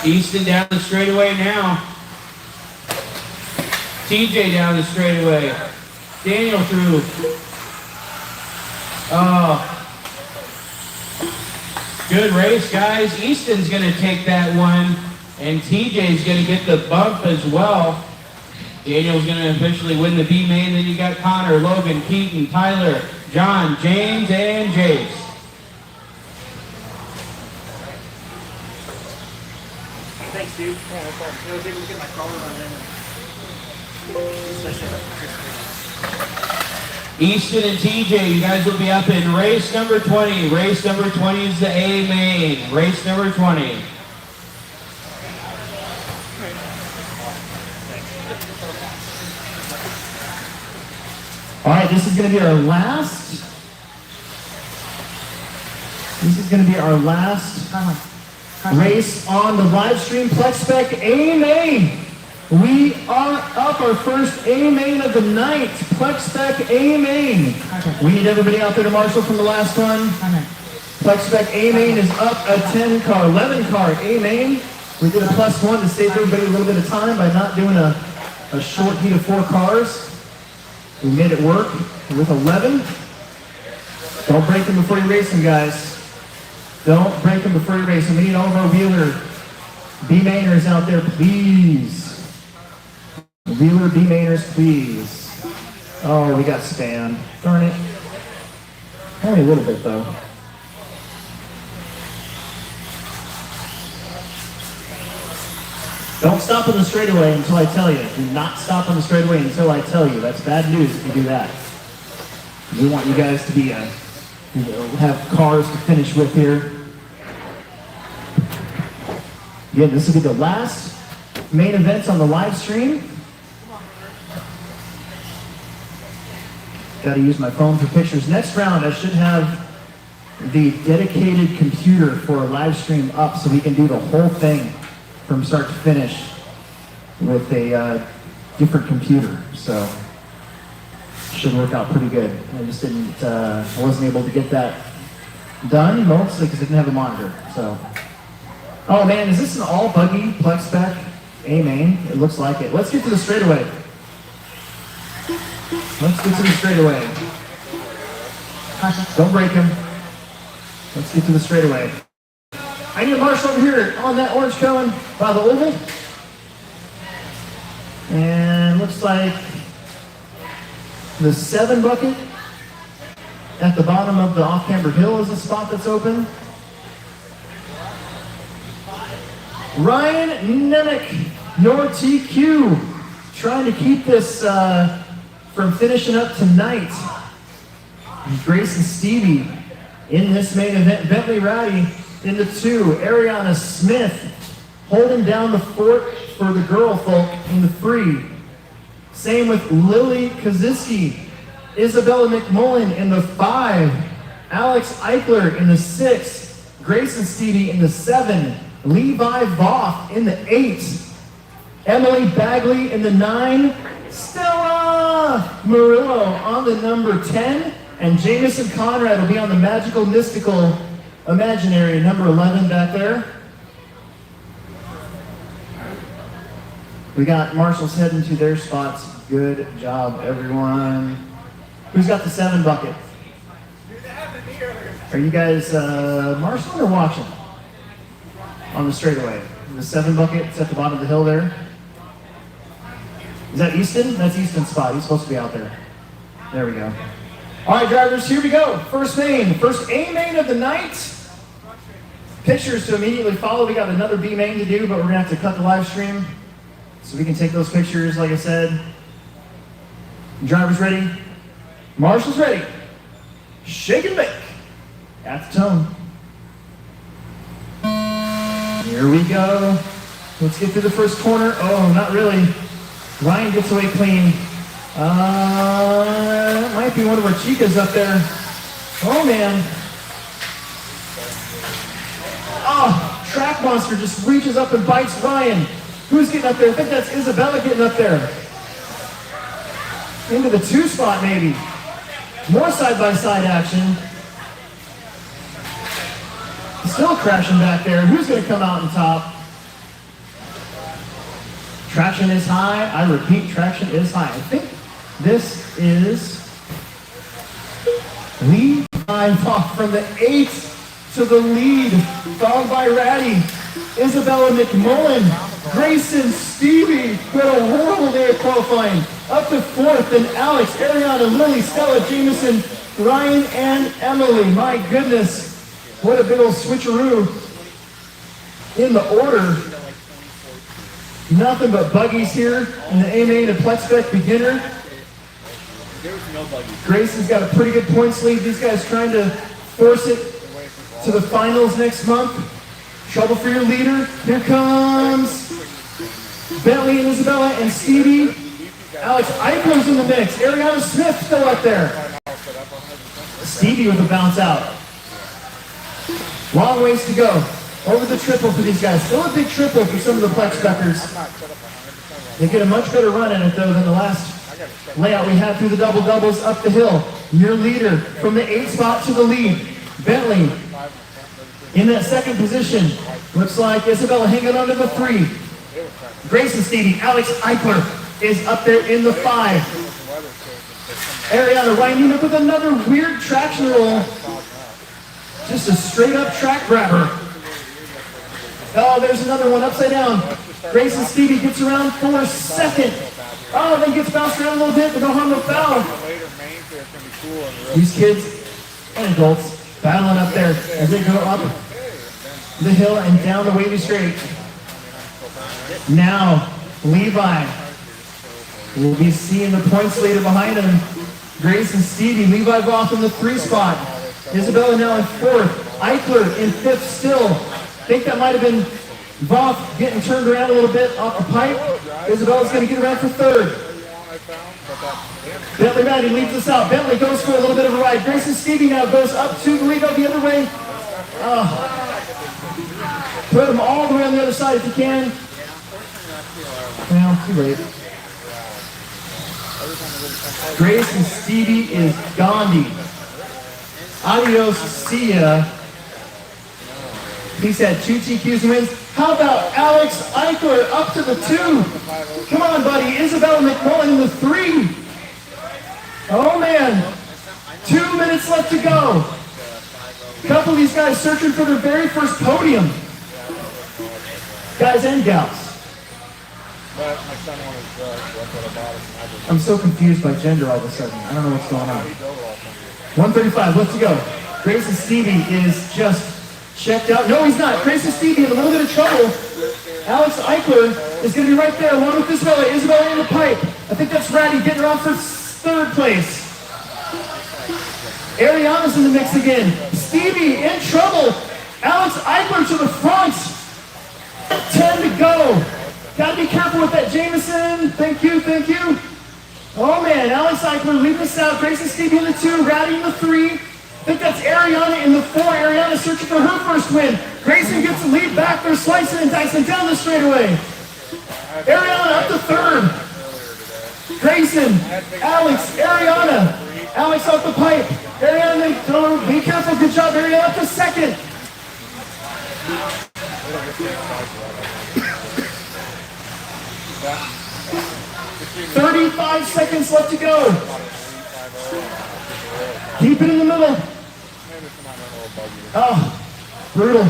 Easton down the straightaway now. TJ down the straightaway. Daniel through. Oh. Good race, guys. Easton's going to take that one, and TJ's going to get the bump as well. Daniel's going to officially win the B main. Then you got Connor, Logan, Keaton, Tyler, John, James, and Jace. dude. Yeah, no problem. I was able to get my collar on in. Especially like Easton and TJ, you guys will be up in race number 20. Race number 20 is the A main. Race number 20. All right, this is going to be our last. This is going to be our last race on the live stream Plex Spec A main. We are up our first A main of the night. Plex Spec A main. We need everybody out there to marshal from the last one. Plex Spec A main is up a 10 car, 11 car A main. We did a +1 to save everybody a little bit of time by not doing a short heat of 4 cars. We made it work with 11. Don't break them before you race them, guys. Don't break them before you race them. We need all of our Wheeler B-mainers out there, please. Wheeler B-mainers, please. Oh, we got spammed. Darn it. Only a little bit, though. Don't stop on the straightaway until I tell you. Do not stop on the straightaway until I tell you. That's bad news if you do that. We want you guys to be have cars to finish with here. Again, this will be the last main event on the live stream. Got to use my phone for pictures. Next round, I should have the dedicated computer for a live stream up so we can do the whole thing from start to finish with a different computer. So should work out pretty good. I just didn't, I wasn't able to get that done mostly because I didn't have a monitor. So, oh man, is this an all buggy Plex Spec A main? It looks like it. Let's get to the straightaway. Let's get to the straightaway. Don't break him. Let's get to the straightaway. I need a marshal over here on that orange cone by the oval. And looks like the 7 bucket at the bottom of the off-camber hill is a spot that's open. Ryan Nemec, your TQ, trying to keep this from finishing up tonight. Grace and Stevie in this main event. Bentley Rowdy in the 2. Ariana Smith holding down the fort for the girl folk in the 3. Same with Lily Kaziski. Isabella McMullen in the 5. Alex Eichler in the 6. Grayson Stevie in the 7. Levi Voth in the 8. Emily Bagley in the 9. Stella Murillo on the number 10. And Jameson Conrad will be on the magical, mystical, imaginary number 11 back there. We got marshals heading to their spots. Good job, everyone. Who's got the 7 bucket? Are you guys marshaling or watching? On the straightaway. The 7 bucket's at the bottom of the hill there. Is that Easton? That's Easton's spot. He's supposed to be out there. There we go. All right, drivers, here we go. First main. First A main of the night. Pictures to immediately follow. We got another B main to do, but we're going to have to cut the live stream so we can take those pictures, like I said. Drivers ready? Marshals ready? Shake and bake. At the tone. Here we go. Let's get through the first corner. Oh, not really. Ryan gets away clean. That might be one of our chicas up there. Oh, man. Oh, Track Monster just reaches up and bites Ryan. Who's getting up there? I think that's Isabella getting up there. Into the 2 spot, maybe. More side-by-side action. Still crashing back there. Who's going to come out on top? Traction is high. I repeat, traction is high. I think this is lead off from the 8 to the lead. Followed by Ratty, Isabella McMullen, Grayson Stevie, who had a horrible day of qualifying. Up to 4th, then Alex, Ariana, Lily, Stella, Jameson, Ryan, and Emily. My goodness, what a big old switcheroo in the order. Nothing but buggies here in the A-Main and Plex beginner. Grayson's got a pretty good points lead. These guys trying to force it to the finals next month. Trouble for your leader. Here comes Bentley and Isabella and Stevie. Alex Eichler's in the mix. Ariana Smith still up there. Stevie with a bounce out. Long ways to go. Over the triple for these guys. Still a big triple for some of the Plex-Beckers. They get a much better run in it, though, than the last layout we had through the double-doubles up the hill. Your leader from the 8th spot to the lead. Bentley in that second position. Looks like Isabella hanging on to the 3. Grace and Stevie. Alex Eichler is up there in the 5. Ariana winding up with another weird traction roll. Just a straight-up track grabber. Oh, there's another one upside down. Grace and Stevie gets around for second. Oh, then gets bounced around a little bit, but no harm, no foul. These kids and adults battling up there as they go up the hill and down the wavy straight. Now, Levi will be seeing the points leader behind him. Grace and Stevie. Levi off in the 3 spot. Isabella now in 4th. Eichler in 5th still. I think that might have been Voth getting turned around a little bit off the pipe. Isabella's going to get around for 3rd. Bentley Reedy leads us out. Bentley goes for a little bit of a ride. Grace and Stevie now goes up to the lead, out the other way. Put them all the way on the other side if you can. Well, too late. Grace and Stevie is Gandhi. Adios, see ya. He's had 2 TQs and wins. How about Alex Eichler up to the 2? Come on, buddy. Isabella McMullen in the 3. Oh, man. 2 minutes left to go. A couple of these guys searching for their very first podium. Guys and gals. I'm so confused by gender all of a sudden. I don't know what's going on. 135, left to go. Grace and Stevie is just checked out. No, he's not. Grace and Stevie in a little bit of trouble. Alex Eichler is going to be right there along with Isabella. Isabella in the pipe. I think that's Reedy getting around for 3rd place. Ariana's in the mix again. Stevie in trouble. Alex Eichler to the front. 10 to go. Got to be careful with that Jameson. Thank you, thank you. Oh man, Alex Eichler leading us out. Grace and Stevie in the 2, Reedy in the 3. I think that's Ariana in the 4. Ariana searching for her first win. Grayson gets the lead back. They're slicing and dicing down the straightaway. Ariana up to 3rd. Grayson, Alex, Ariana. Alex off the pipe. Ariana, be careful. Good job, Ariana up to 2nd. 35 seconds left to go. Keep it in the middle. Oh, brutal.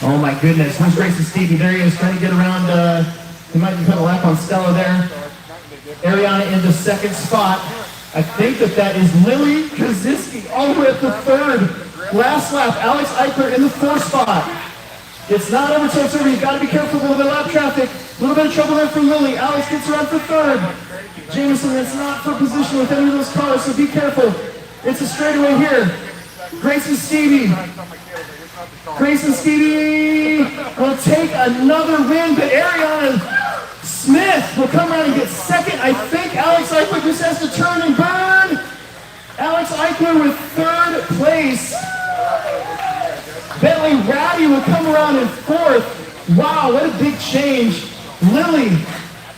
Oh my goodness, who's Grace and Stevie? There he is, trying to get around, he might be putting a lap on Stella there. Ariana in the 2nd spot. I think that is Lily Kaczynski all the way up to 3rd. Last lap, Alex Eichler in the 4th spot. It's not over till it's over. You've got to be careful with a little bit of lap traffic. A little bit of trouble there for Lily. Alex gets around for 3rd. Jameson is not for position with any of those cars, so be careful. It's a straightaway here. Grace and Stevie. Grace and Stevie will take another win, but Ariana Smith will come around and get 2nd. I think Alex Eichler just has to turn and burn. Alex Eichler with 3rd place. Bentley Reedy will come around in 4th. Wow, what a big change. Lily.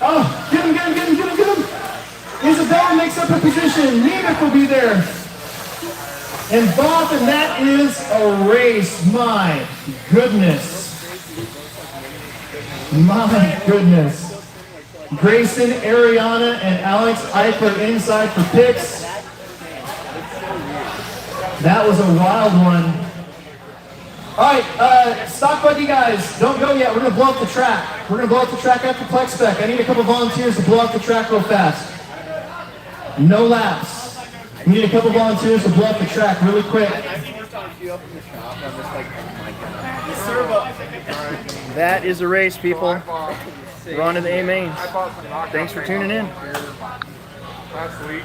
Oh, get him. Isabella makes up her position. Nemic will be there. And Bob, and that is a race. My goodness. My goodness. Grayson, Ariana, and Alex Eichler inside for picks. That was a wild one. All right, stock buddy guys, don't go yet. We're going to blow up the track. We're going to blow up the track after Plex Spec. I need a couple volunteers to blow up the track real fast. No laps. We need a couple volunteers to blow up the track really quick. That is the race, people. We're on to the A mains. Thanks for tuning in. Last week.